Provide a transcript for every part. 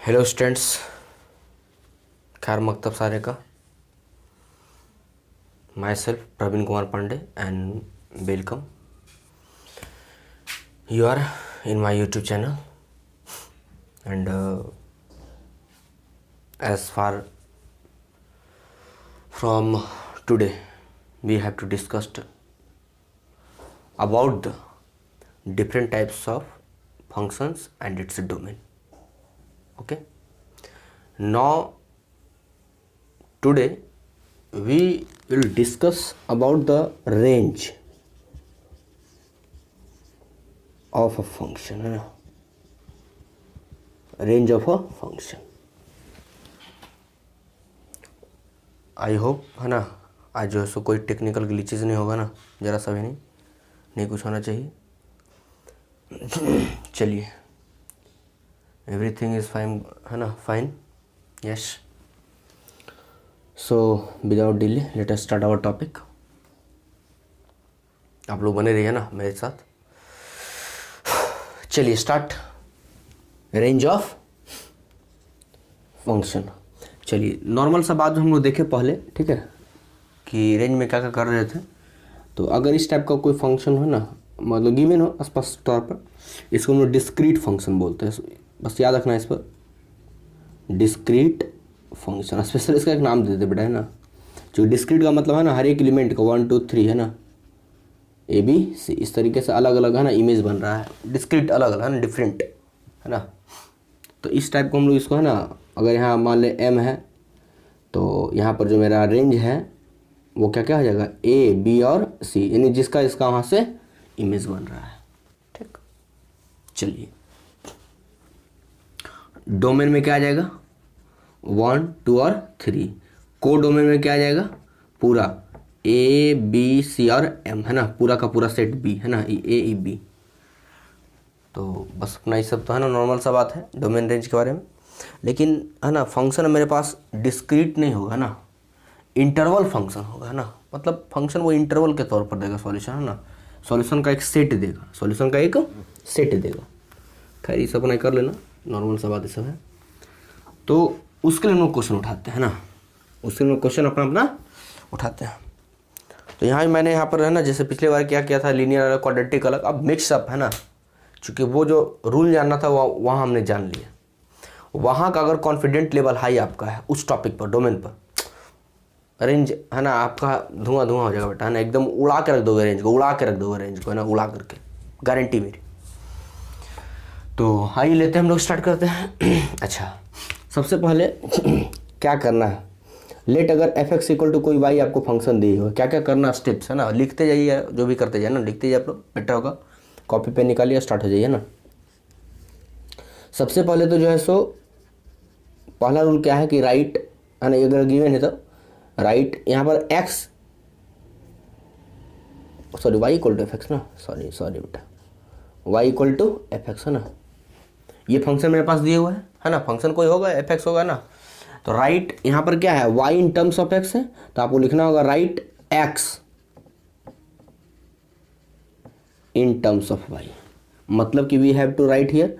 Hello students, खैर मकतब सारे का। My self Praveen Kumar Pandey and welcome you are in my YouTube channel and as far from today we have to discuss about the different types of functions and its domain. Okay, now today we will discuss about the range of a function, है ना, range of a function. I hope, है ना, आज जो है सो कोई technical glitches नहीं होगा ना, ज़रा सा भी नहीं कुछ होना चाहिए। चलिए, एवरीथिंग इज़ फाइन, है ना, fine, yes. So without delay let us start our topic. आप लोग बने रहिए ना मेरे साथ। चलिए स्टार्ट। Range of function. चलिए, नॉर्मल सा बात जो हम लोग देखे पहले, ठीक है, कि रेंज में क्या क्या कर रहे थे। तो अगर इस टाइप का कोई फंक्शन हो ना, मतलब गिवन हो स्पष्ट तौर पर, इसको हम लोग डिस्क्रीट फंक्शन बोलते हैं। बस याद रखना इस पर, डिस्क्रीट फंक्शन। स्पेशल इसका एक नाम दे देते बेटा, है ना। जो डिस्क्रीट का मतलब है ना, हर एक एलिमेंट का 1 2 3, है ना, ABC, इस तरीके से अलग अलग, है ना, इमेज बन रहा है। डिस्क्रीट अलग अलग, है ना, डिफरेंट, है ना। तो इस टाइप को हम लोग इसको, है ना, अगर यहाँ मान ले M है, तो यहाँ पर जो मेरा रेंज है वो क्या क्या हो जाएगा, A B और C, यानी जिसका इसका वहाँ से इमेज बन रहा है। ठीक, चलिए, डोमेन में क्या आ जाएगा, 1 2 और 3। को डोमेन में क्या आ जाएगा, पूरा A B C और M, है ना, पूरा का पूरा सेट B, है ना, A E B। तो बस अपना ये सब तो है ना, नॉर्मल सा बात है डोमेन रेंज के बारे में। लेकिन है ना, फंक्शन मेरे पास डिस्क्रीट नहीं होगा ना, इंटरवल फंक्शन होगा, है ना। मतलब फंक्शन वो इंटरवल के तौर पर देगा सॉल्यूशन, है ना, सॉल्यूशन का एक सेट देगा, सॉल्यूशन का एक सेट देगा। खैर ये सब अपना कर लेना, नॉर्मल सा बात ये सब है। तो उसके लिए हम लोग क्वेश्चन उठाते हैं ना, उसके लिए क्वेश्चन अपना अपना उठाते हैं। तो यहाँ मैंने यहाँ पर, है ना, जैसे पिछले बार क्या किया था, लीनियर अलग, क्वाड्रेटिक अलग, अब मिक्सअप, है ना। चूँकि वो जो रूल जानना था वहाँ हमने जान लिया। वहाँ का अगर कॉन्फिडेंट लेवल हाई आपका है उस टॉपिक पर, डोमेन पर, रेंज, है ना, आपका धुआं धुआं हो जाएगा बेटा, है ना। एकदम उड़ा के रख दोगे रेंज को, उड़ा के रख दोगे रेंज को, है ना, उड़ा करके, गारंटी मेरी। तो आइए लेते हैं, हम लोग स्टार्ट करते हैं। अच्छा, सबसे पहले क्या करना है, लेट अगर f(x) = कोई y आपको फंक्शन दी हो, क्या क्या करना स्टेप्स, है ना, लिखते जाइए, जो भी करते जाए ना, लिखते जाइए आप लोग, बेटर होगा। कॉपी पेन निकालिए, स्टार्ट हो जाइए ना। सबसे पहले तो जो है सो पहला रूल क्या है कि राइट, है ना, अगर गिवन है तो राइट यहाँ पर x, सॉरी y = fx ना, सॉरी बेटा, y = fx, है ना। ये फंक्शन मेरे पास दिए हुआ है ना, फंक्शन कोई होगा fx होगा ना। तो राइट यहाँ पर क्या है, y in terms of x है, तो आपको लिखना होगा write x in terms of y। मतलब कि we have to write here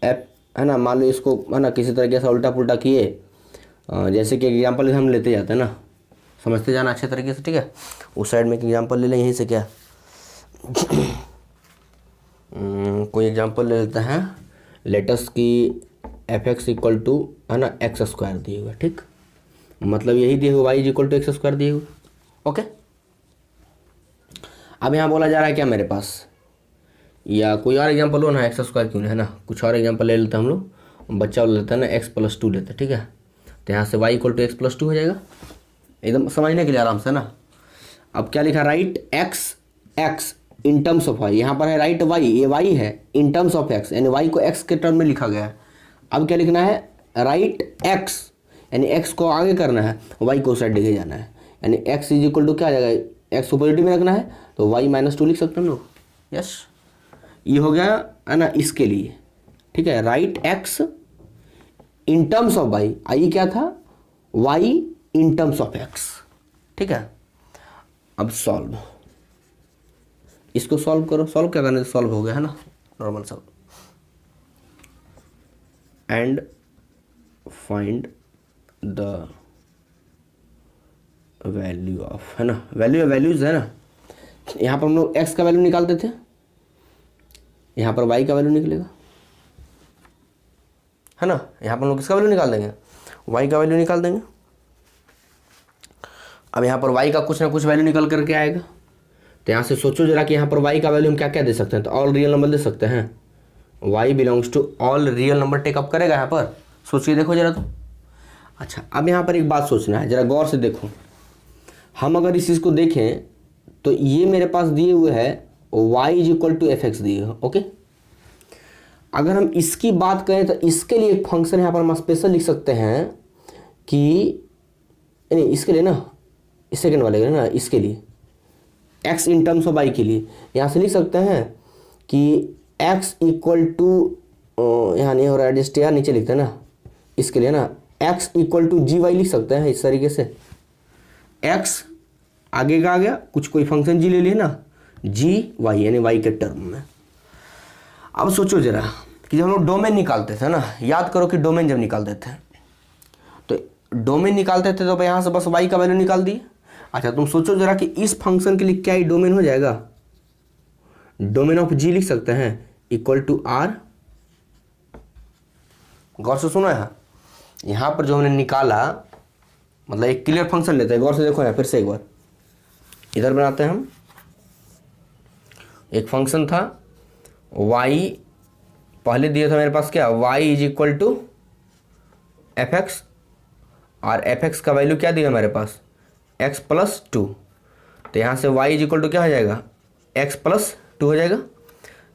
f, है ना। मान लो इसको, है ना, किसी तरीके से उल्टा पुल्टा किए, जैसे कि एग्जांपल हम लेते जाते हैं ना, समझते जाना अच्छे तरीके से, ठीक है। उस साइड में एक एग्जांपल ले लें, यहीं से क्या कोई एग्जांपल ले लेते हैं, लेटस की f(x) = है ना x² दिए हुआ, ठीक। मतलब यही दिए हुआ y = x² दिए हुए, ओके। अब यहाँ बोला जा रहा है क्या मेरे पास, या कोई और एग्जांपल हो ना, x² क्यों नहीं, है ना, कुछ और एग्जांपल ले लेते हैं हम लोग। बच्चा लेता है ना x+2 लेते हैं, ठीक है। तो यहाँ से y = x+2 हो जाएगा, एकदम समझने के लिए आराम से ना। अब क्या लिखा, right x in terms of y, यहाँ पर है राइट y, ये y है इन टर्म्स ऑफ x, यानी y को x के टर्म में लिखा गया है। अब क्या लिखना है, राइट x, यानी x को आगे करना है, y को उस साइड लेके जाना है, यानी x = क्या आ जाएगा, x को पॉजिटिव में रखना है, तो y -2 लिख सकते हैं हम लोग, यस। ये हो गया, है ना, इसके लिए, ठीक है। Right x in terms of y, आई क्या था, y in terms of x, ठीक है। अब सॉल्व, इसको सॉल्व करो, सॉल्व क्या करने, सॉल्व हो गया, है ना, normal solve. And find the value of, है ना, वैल्यूज है ना, यहाँ पर हम लोग x का वैल्यू निकालते थे, यहाँ पर y का वैल्यू निकलेगा, है ना, यहाँ पर हम लोग किसका वैल्यू निकाल देंगे, y का वैल्यू निकाल देंगे। अब यहाँ पर y का कुछ ना कुछ वैल्यू निकल करके आएगा, तो यहाँ से सोचो जरा कि यहाँ पर y का वैल्यू हम क्या क्या दे सकते हैं, तो ऑल रियल नंबर दे सकते हैं, y belongs to all real number take up करेगा यहाँ पर, सोच के देखो जरा तो। अच्छा, अब यहाँ पर एक बात सोचना है, जरा गौर से देखो, हम अगर इस चीज़ को देखें तो ये मेरे पास दिए हुए है y is equal to F X दिए, ओके। अगर हम इसकी बात करें तो इसके लिए एक फंक्शन यहाँ पर हम स्पेशल लिख सकते हैं कि नहीं, इसके लिए ना, इस सेकेंड वाले के ना, इसके लिए x in terms of y के लिए यहाँ से लिख सकते हैं कि x इक्वल टू, यहाँ नहीं हो रहा एडजस्ट यार, नीचे लिखते हैं ना, इसके लिए ना x equal to ji Y लिख सकते हैं इस तरीके से, x आगे का आ गया, कुछ कोई फंक्शन जी ले लिए ना, जी वाई यानी वाई के टर्म में। अब सोचो जरा कि जब हम लोग डोमेन निकालते थे ना, याद करो कि डोमेन जब निकालते थे तो डोमेन निकालते थे तो यहाँ से बस वाई का वैल्यू निकाल दिए। अच्छा, तुम सोचो जरा कि इस फंक्शन के लिए क्या ही डोमेन हो जाएगा, डोमेन ऑफ जी लिख सकते हैं इक्वल टू आर। गौर से सुनो, यहाँ पर जो हमने निकाला, मतलब एक क्लियर फंक्शन लेते हैं, गौर से देखो यहाँ फिर से एक बार इधर बनाते हैं हम, एक फंक्शन था y, पहले दिया था मेरे पास क्या, y is equal to F X, और एफ एक्स का वैल्यू क्या दिया हमारे पास, x प्लस टू, तो यहाँ से y इज इक्वल टू क्या हो जाएगा, x प्लस टू हो जाएगा।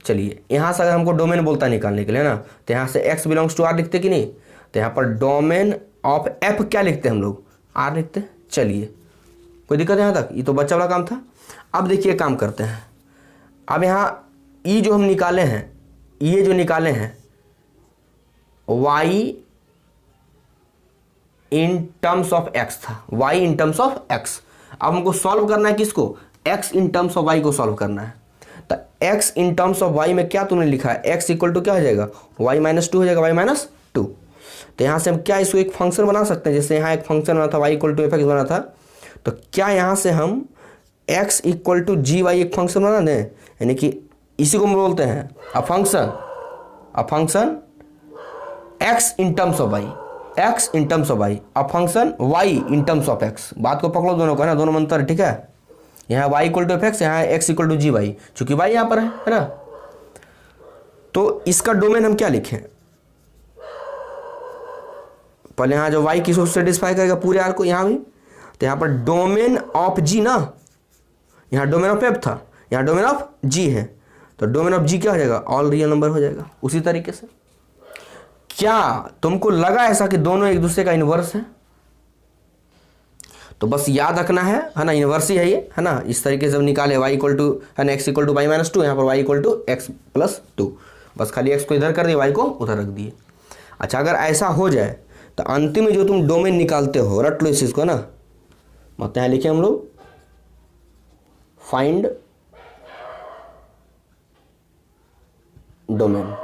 चलिए, यहाँ से अगर हमको डोमेन बोलता है निकालने के लिए ना, तो यहाँ से x बिलोंग्स टू r लिखते कि नहीं, तो यहाँ पर डोमेन ऑफ f क्या लिखते हैं हम लोग, r लिखते हैं। चलिए, कोई दिक्कत है यहाँ तक, ये तो बच्चा वाला काम था। अब देखिए काम करते हैं, अब यहाँ ई जो हम निकाले हैं, ये जो निकाले हैं y in terms of x था, y in terms of x। अब हमको सॉल्व करना है किसको, x in terms of y को सॉल्व करना है। तो x in terms of y में क्या तुमने लिखा है, x इक्वल टू क्या हो जाएगा, y माइनस टू हो जाएगा, y माइनस टू। तो यहाँ से हम क्या इसको एक फंक्शन बना सकते हैं, जैसे यहाँ एक फंक्शन बना था y equal to F X बना था, तो क्या यहाँ से हम x equal to ji Y एक फंक्शन बना दें, यानी कि इसी को हम बोलते हैं a function x in terms of y, x in terms of y, a function y in terms of x। बात को पकड़ो दोनों का ना, दोनों मंत्र है, ठीक है। यहाँ y equal to F X, यहाँ x equal to ji Y, चूंकि y यहाँ पर है ना। तो इसका डोमेन हम क्या लिखें, पहले यहाँ जो y किसको सेटिस्फाई करेगा, पूरे आर को, यहाँ भी, तो यहाँ पर डोमेन ऑफ जी ना, यहाँ डोमेन ऑफ एफ था, यहाँ डोमेन ऑफ जी है, तो डोमेन ऑफ जी क्या हो जाएगा, ऑल रियल नंबर हो जाएगा। उसी तरीके से क्या तुमको लगा ऐसा कि दोनों एक दूसरे का इन्वर्स है, तो बस याद रखना है ना, इन्वर्स ही है ये, है ना। इस तरीके से निकाले y इक्वल टू है ना, X equal to Y minus two, यहाँ पर y equal to X plus two, बस खाली x को इधर कर दिए, y को उधर रख दिए। अच्छा, अगर ऐसा हो जाए तो अंतिम में जो तुम डोमेन निकालते हो, रट लो इस चीज़ को ना, मतलब यहाँ लिखे हम लोग find domain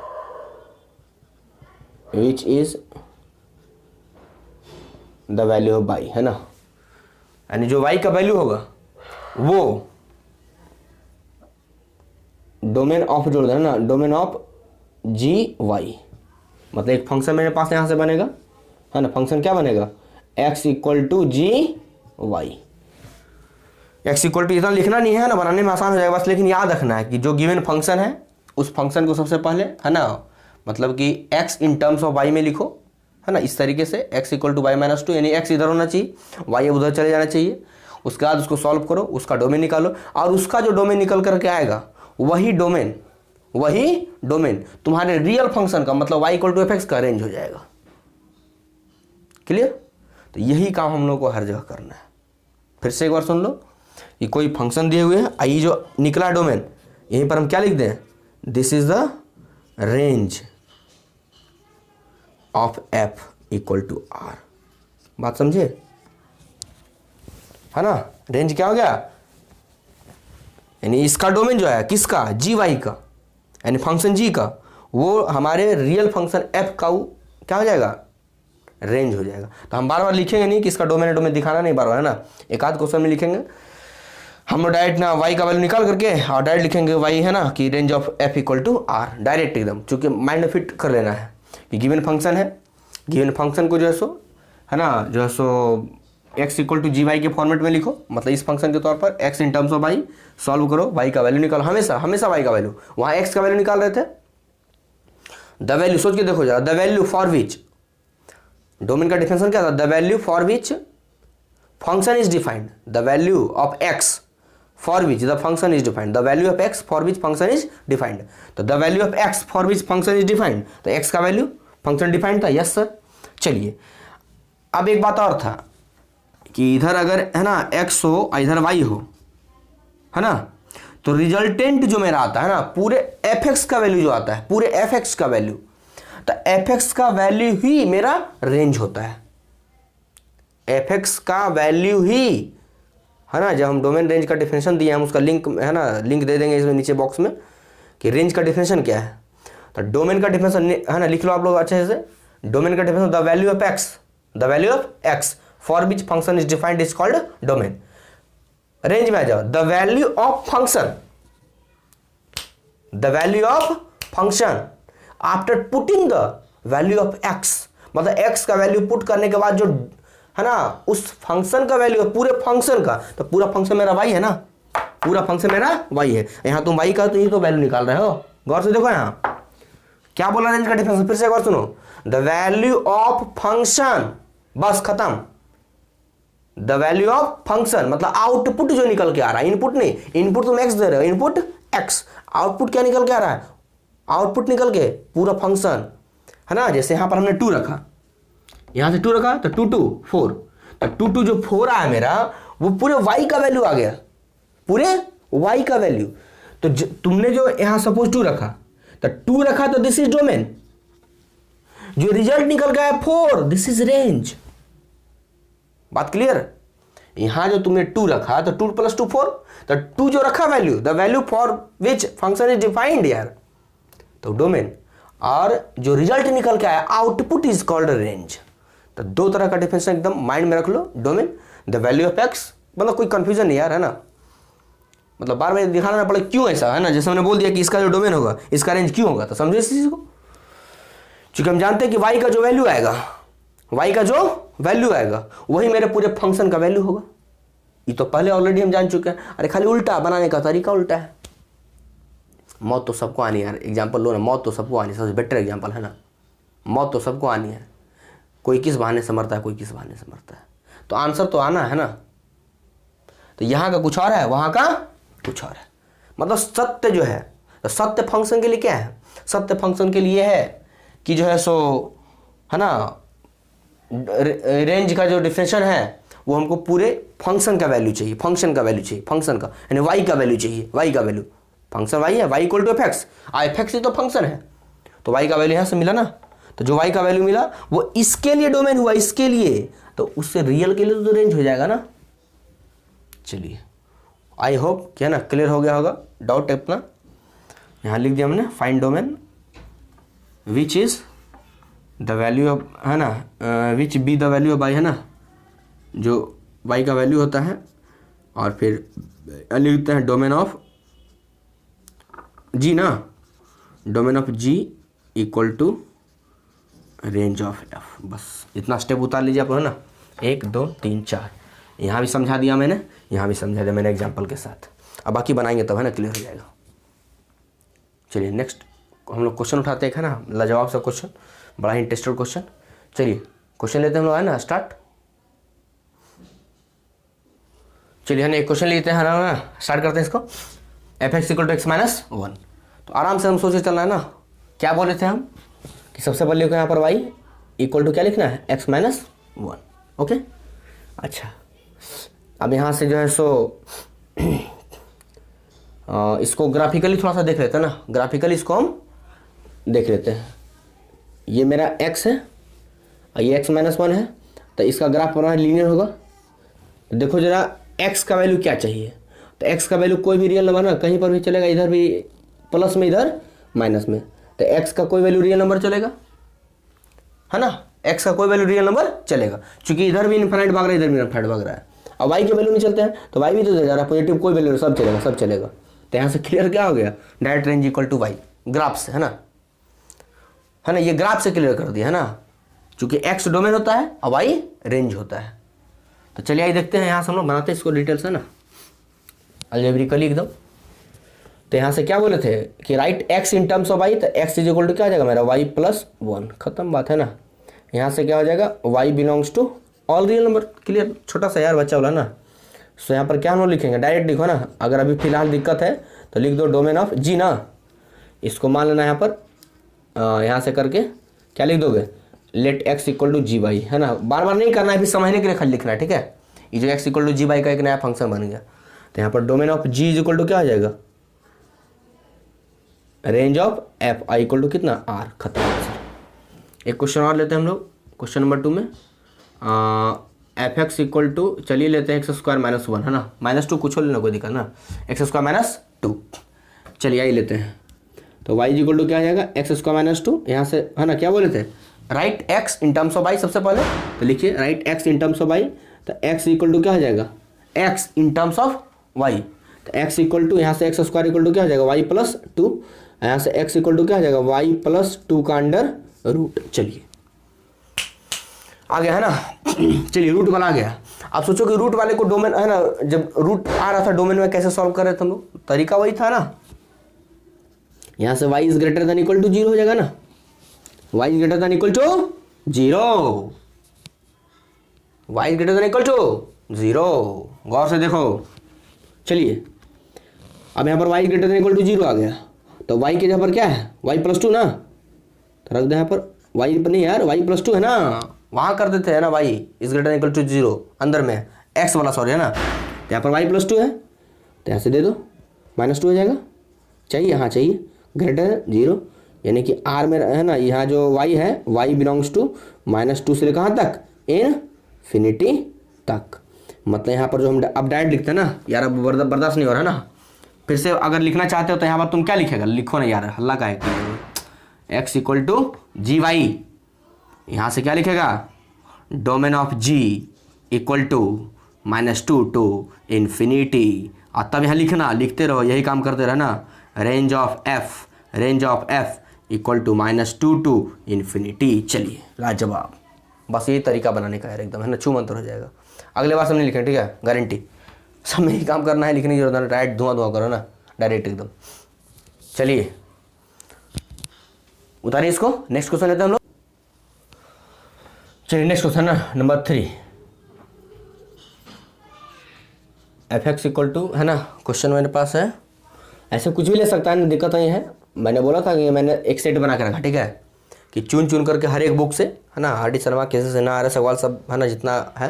which is the value of y, है ना, यानी जो y का वैल्यू होगा वो डोमेन ऑफ जोड़ देना ना, डोमेन ऑफ जी वाई, मतलब एक फंक्शन मेरे पास यहां से बनेगा, है ना, फंक्शन क्या बनेगा, x equal to ji Y. X equal to इतना लिखना नहीं है ना, बनाने में आसान हो जाएगा बस, लेकिन याद रखना है कि जो गिवन फंक्शन है उस फंक्शन को सबसे पहले, है ना, मतलब कि x in terms of y में लिखो, है ना, इस तरीके से x equal to Y minus two, यानी x इधर होना चाहिए, y उधर चले जाना चाहिए। उसके बाद उसको सॉल्व करो, उसका डोमेन निकालो, और उसका जो डोमेन निकल करके आएगा वही डोमेन तुम्हारे रियल फंक्शन का, मतलब y equal to F X का रेंज हो जाएगा। क्लियर? तो यही काम हम लोग को हर जगह करना है। फिर से एक बार सुन लो कि कोई फंक्शन दिए हुए हैं, आई जो निकला डोमेन, यहीं पर हम क्या लिख दें, this is the range of F equal to R. बात समझे, है ना। रेंज क्या हो गया, यानी इसका डोमेन जो है किसका, जी वाई का, यानी फंक्शन जी का, वो हमारे रियल फंक्शन एफ का क्या हो जाएगा, रेंज हो जाएगा। तो हम बार बार लिखेंगे नहीं कि इसका डोमेन है, डोमेन दिखाना नहीं बार बार, है ना। एक आध क्वेश्चन में लिखेंगे हम लोग डायरेक्ट ना y का वैल्यू निकाल करके और डायरेक्ट लिखेंगे y है ना कि range of f equal to R, direct एकदम, चूंकि माइंड में फिट कर लेना है कि गिवन फंक्शन है, गिवन फंक्शन को जो है सो है ना जो है सो x equal to ji y के फॉर्मेट में लिखो, मतलब इस फंक्शन के तौर पर x in terms of y solve करो, y का वैल्यू निकालो, हमेशा हमेशा y का वैल्यू, वहाँ x का वैल्यू निकाल रहे थे, द वैल्यू सोच के देखो जरा, the value for which, domain का डिफिनेशन क्या था, the value for which function is defined, the value of x for which the function is defined, the value of x for which function is defined, तो the value of x for which function is defined, तो x का value function defined था, yes sir. चलिए अब एक बात और था कि इधर अगर है ना x हो और इधर y हो, है ना, तो रिजल्टेंट जो मेरा आता है ना पूरे fx का वैल्यू जो आता है, पूरे fx का वैल्यू, तो fx का वैल्यू ही मेरा रेंज होता है, fx का वैल्यू ही, है ना। जब हम डोमेन रेंज का डिफिनेशन दिए हम उसका लिंक है ना, लिंक दे देंगे इसमें नीचे बॉक्स में कि रेंज का डिफिनेशन क्या है। तो डोमेन का डिफिनेशन है ना, लिख लो आप लोग अच्छे से, डोमेन का definition the value of x, the value of x for which function is defined is called domain. Range में आ जाओ, the value of function, the value of function after putting the value of x, मतलब x का value put करने के बाद जो है ना उस फंक्शन का वैल्यू है, पूरे फंक्शन का, तो पूरा फंक्शन मेरा y है ना, पूरा फंक्शन मेरा y है, यहां तुम y का तो ये तो वैल्यू निकाल रहे हो, गौर से देखो यहां क्या बोला रेंज का डिफरेंस, फिर से एक बार सुनो, द वैल्यू ऑफ फंक्शन, बस खत्म, द वैल्यू ऑफ फंक्शन मतलब आउटपुट जो निकल के आ रहा है, इनपुट नहीं, इनपुट तुम x दे रहे हो, इनपुट x, आउटपुट क्या निकल के आ रहा है, आउटपुट निकल के पूरा फंक्शन, है ना। जैसे यहां पर हमने 2 रखा, यहां से 2 रखा तो 2 2 4, तो 2 2 जो 4 आया मेरा वो पूरे y का वैल्यू आ गया, पूरे y का वैल्यू। तो तुमने जो यहां सपोज 2 रखा, तो 2 रखा तो दिस इज डोमेन, जो रिजल्ट निकल गया है 4, दिस इज रेंज। बात क्लियर। यहां जो तुमने 2 रखा तो 2 + 2 4, तो 2 जो रखा value, the value for which function is defined यार, तो डोमेन, और जो रिजल्ट निकल के आया आउटपुट इज कॉल्ड रेंज। तो 2 तरह का डिफिनेशन एकदम माइंड में रख लो, domain, the value of x, मतलब कोई कंफ्यूजन नहीं यार, है ना, मतलब बार बार दिखाना ना पड़े क्यों ऐसा, है ना। जैसे हमने बोल दिया कि इसका जो डोमेन होगा इसका रेंज क्यों होगा, तो समझो इस चीज को, क्योंकि हम जानते हैं कि y का जो वैल्यू आएगा, y का जो वैल्यू आएगा वही मेरे पूरे फंक्शन का वैल्यू होगा। ये तो पहले ऑलरेडी हम जान चुके हैं। अरे खाली उल्टा बनाने का तरीका उल्टा है। मौत तो सबको आनी है यार, एग्जाम्पल लो ना, मौत तो सबको आनी है, सबसे बेटर एग्जाम्पल है ना, मौत तो सबको आनी है, कोई किस बहाने से मरता है, कोई किस बहाने से मरता है, तो आंसर तो आना है ना। तो यहाँ का कुछ और है, वहाँ का कुछ और है, मतलब सत्य जो है, तो सत्य फंक्शन के लिए क्या है, सत्य फंक्शन के लिए है कि जो है सो है ना रेंज का जो डिफिनेशन है वो हमको पूरे फंक्शन का वैल्यू चाहिए, फंक्शन का वैल्यू चाहिए, फंक्शन का यानी y का वैल्यू चाहिए, y का वैल्यू, फंक्शन y है, y equal to fx, fx ही तो फंक्शन है, तो y का वैल्यू यहाँ से मिला ना, तो जो y का वैल्यू मिला वो इसके लिए डोमेन हुआ, इसके लिए, तो उससे रियल के लिए तो रेंज हो जाएगा ना। चलिए आई होप क्या ना क्लियर हो गया होगा, डाउट अपना यहाँ लिख दिया हमने, find domain which is the value of, है ना, which be the value of y, है ना, जो y का वैल्यू होता है, और फिर लिखते हैं डोमेन ऑफ g ना, domain of g equal to range of f। बस इतना स्टेप उतार लीजिए आप, है ना, 1 2 3 4, यहाँ भी समझा दिया मैंने, यहाँ भी समझा दिया मैंने एग्जाम्पल के साथ। अब बाकी बनाएंगे तब, है ना, क्लियर हो जाएगा। चलिए नेक्स्ट हम लोग क्वेश्चन उठाते हैं, है ना, लाजवाब सा क्वेश्चन, बड़ा ही इंटरेस्टेड क्वेश्चन। चलिए क्वेश्चन लेते हैं हम लोग, है ना, स्टार्ट। चलिए है ना एक क्वेश्चन लेते हैं ना, स्टार्ट करते हैं इसको। fx equal to x minus 1, तो आराम से हम सोचे चलना है ना, क्या बोले थे हम कि सबसे पहले यहाँ पर y इक्वल टू क्या लिखना है, x माइनस 1, ओके। अच्छा अब यहाँ से जो है सो इसको ग्राफिकली थोड़ा सा देख लेते हैं ना, ग्राफिकली इसको हम देख लेते हैं। ये मेरा x है और ये x माइनस 1 है, तो इसका ग्राफ बनाना लीनियर होगा। देखो जरा x का वैल्यू क्या चाहिए, तो x का वैल्यू कोई भी रियल नंबर ना कहीं पर भी चलेगा, इधर भी प्लस में इधर माइनस में, तो x का कोई वैल्यू रियल नंबर चलेगा, है ना, एक्स का कोई वैल्यू रियल नंबर चलेगा, क्योंकि इधर भी इनफाइनाइट भाग रहा है, इधर भी इनफाइनाइट भाग रहा है। अब वाई के वैल्यू नहीं चलते हैं तो वाई भी तो जा रहा है, पॉजिटिव कोई वैल्यू सब चलेगा, सब चलेगा। तो यहाँ से क्लियर क्या हो गया, direct range equal to y, graph से, है ना, ये ग्राफ से क्लियर कर दिया, है ना, क्योंकि एक्स डोमेन होता है और वाई रेंज होता है। तो चलिए आइए देखते हैं, यहाँ से हम लोग बनाते हैं इसको डिटेल्स, है ना, अलजेब्रिकली एकदम। तो यहाँ से क्या बोले थे कि right x in terms of y, तो एक्स इज इक्वल टू क्या आ जाएगा मेरा वाई प्लस 1, खत्म बात, है ना। यहाँ से क्या हो जाएगा, y belongs to all real number, clear, छोटा सा यार बच्चा बोला ना। सो यहाँ पर क्या हम लोग लिखेंगे, डायरेक्ट लिखो ना, अगर अभी फिलहाल दिक्कत है तो लिख दो डोमेन ऑफ जी ना, इसको मान लेना यहाँ पर, यहाँ से करके क्या लिख दोगे, let x equal to ji y, है ना, बार बार नहीं करना है, फिर समझने के लिए खाली लिखना है, ठीक है। ये जो x equal to ji y का एक नया फंक्शन बन गया। तो यहाँ पर domain of g is equal to क्या आ जाएगा, range of f I equal to कितना आर, खत्म। एक क्वेश्चन और लेते हैं हम लोग, क्वेश्चन नंबर 2 में एफ एक्स इक्वल टू, चलिए लेते हैं एक्स स्क्वायर माइनस 1, है ना, -2 कुछ हो लेना, कोई दिक्कत ना, एक्स स्क्वायर माइनस 2, चलिए आई लेते हैं। तो वाई इज इक्वल टू क्या आ जाएगा, एक्स स्क्वायर माइनस 2, यहाँ से, है ना, क्या बोले थे, right x in terms of y, सबसे पहले तो लिखिए right x in terms of y, तो एक्स इक्वल टू क्या हो जाएगा, x in terms of y, तो एक्स इक्वल टू, यहाँ से एक्स स्क्वायर इक्वल टू क्या हो जाएगा, वाई प्लस 2, यहाँ से एक्स इक्वल टू क्या हो जाएगा, वाई प्लस 2 का अंडर रूट, चलिए आ गया, है ना। चलिए रूट वाला आ गया। आप सोचो कि रूट वाले को डोमेन, है ना, जब रूट आ रहा था डोमेन में कैसे सॉल्व कर रहे थे हम लोग, तरीका वही था ना, यहाँ से y is greater than equal to 0 हो जाएगा ना, y is greater than equal to 0, y is greater than equal to 0, गौर से देखो। चलिए अब यहाँ पर y is greater than equal to 0 आ गया, तो y के जगह पर क्या है, y प्लस 2 ना, तो रख दे यहाँ पर y पर नहीं यार, y प्लस 2 है ना, वहाँ कर देते हैं ना, y is greater than equal to 0 अंदर में x वाला, सॉरी, है ना, तो यहाँ पर y प्लस 2 है, तो यहाँ से दे दो -2 हो जाएगा, चाहिए, हाँ चाहिए, ग्रेटर 0, यानी कि r में, है ना, यहाँ जो y है y बिलोंग्स टू -2 से कहाँ तक, इनफिनिटी तक। मतलब यहाँ पर जो हम अब डायरेक्ट लिखते हैं ना यार, अब बर्दाश्त नहीं हो रहा है ना, फिर से अगर लिखना चाहते हो तो यहाँ पर तुम क्या लिखेगा, लिखो ना यार, हल्ला का है, x equal to ji y, यहाँ से क्या लिखेगा, domain of g equal to -2 to infinity, और तब यहाँ लिखना, लिखते रहो, यही काम करते रहना, range of f equal to -2 to infinity. चलिए लाजवाब, बस यही तरीका बनाने का है एकदम, है ना, छू मंतर हो जाएगा। अगले बार सब नहीं लिखें, ठीक है, गारंटी, सब में ही काम करना है, लिखने की जरूरत है, डायरेक्ट धुआं करो ना, डायरेक्ट एकदम। चलिए उतारिए इसको, नेक्स्ट क्वेश्चन लेते हैं हम लोग। चलिए नेक्स्ट क्वेश्चन ना, number 3, f x equal to, है ना, क्वेश्चन मेरे पास है, ऐसे कुछ भी ले सकता है, दिक्कत नहीं है। मैंने बोला था कि मैंने एक सेट बना के रखा, ठीक है, कि चुन करके हर एक बुक से, है ना, आर डी शर्मा कैसे से ना आ रहे सवाल सब, है ना, जितना है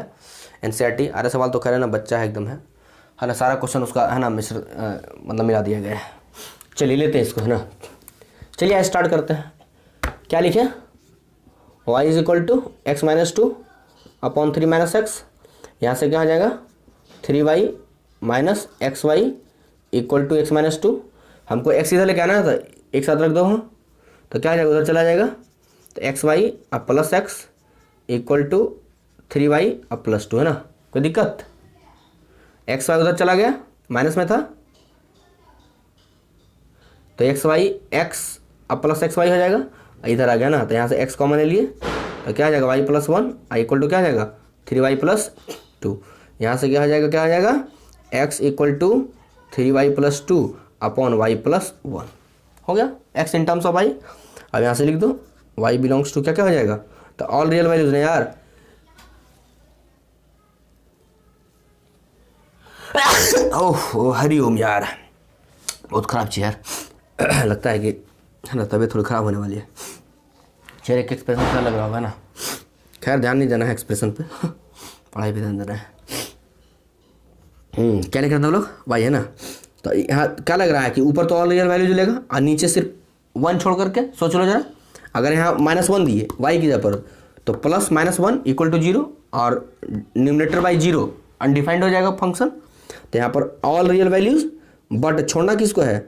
एनसीईआरटी आ रहे सवाल, तो खैर है ना, बच्चा है एकदम, है ना, सारा क्वेश्चन उसका, है ना, मतलब मिला दिया गया है। चलिए लेते हैं इसको, है ना, चलिए आज स्टार्ट करते हैं। क्या लिखे, y is equal to x minus 2 upon 3 minus x, यहाँ से क्या आ जाएगा, 3y minus x y equal to x minus 2, हमको x इधर लेके आना है, तो एक साथ रख दो, हाँ, तो क्या आ जाएगा, उधर चला जाएगा, तो एक्स वाई अब plus x equal to 3y अब प्लस 2, है ना, कोई दिक्कत, एक्स वाई उधर चला गया, माइनस में था, तो एक्स वाई एक्स अब प्लस एक्स वाई हो जाएगा, इधर आ गया ना, तो यहाँ से x कॉमन ले लिए, तो क्या आ जाएगा, y plus 1 I equal to क्या आ जाएगा, 3y प्लस 2, यहाँ से क्या आ जाएगा, x equal to 3y plus 2 upon y plus 1 हो गया, x in terms of y। अब यहाँ से लिख दो y बिलोंग्स टू क्या हो जाएगा, तो ऑल रियल वैल्यूज ने यार, ओह हरिओम यार, बहुत ख़राब चेयर लगता है कि, है ना, तबीयत थोड़ी ख़राब होने वाली है। चेहरे के एक्सप्रेशन क्या लग रहा होगा ना, खैर ध्यान नहीं देना है एक्सप्रेशन पे, पढ़ाई पे ध्यान देना है। क्या लिख रहे थे हम लोग, वाई, है ना, तो यहाँ क्या लग रहा है कि ऊपर तो ऑल रियल वैल्यू लेगा और नीचे सिर्फ 1 छोड़ करके, सोच लो जरा, अगर यहाँ -1 दिए वाई की जगह पर, तो प्लस -1 इक्वल टू 0 और न्यूमरेटर बाई 0 अनडिफाइंड हो जाएगा फंक्शन। तो यहाँ पर ऑल रियल वैल्यूज, बट छोड़ना किसको है,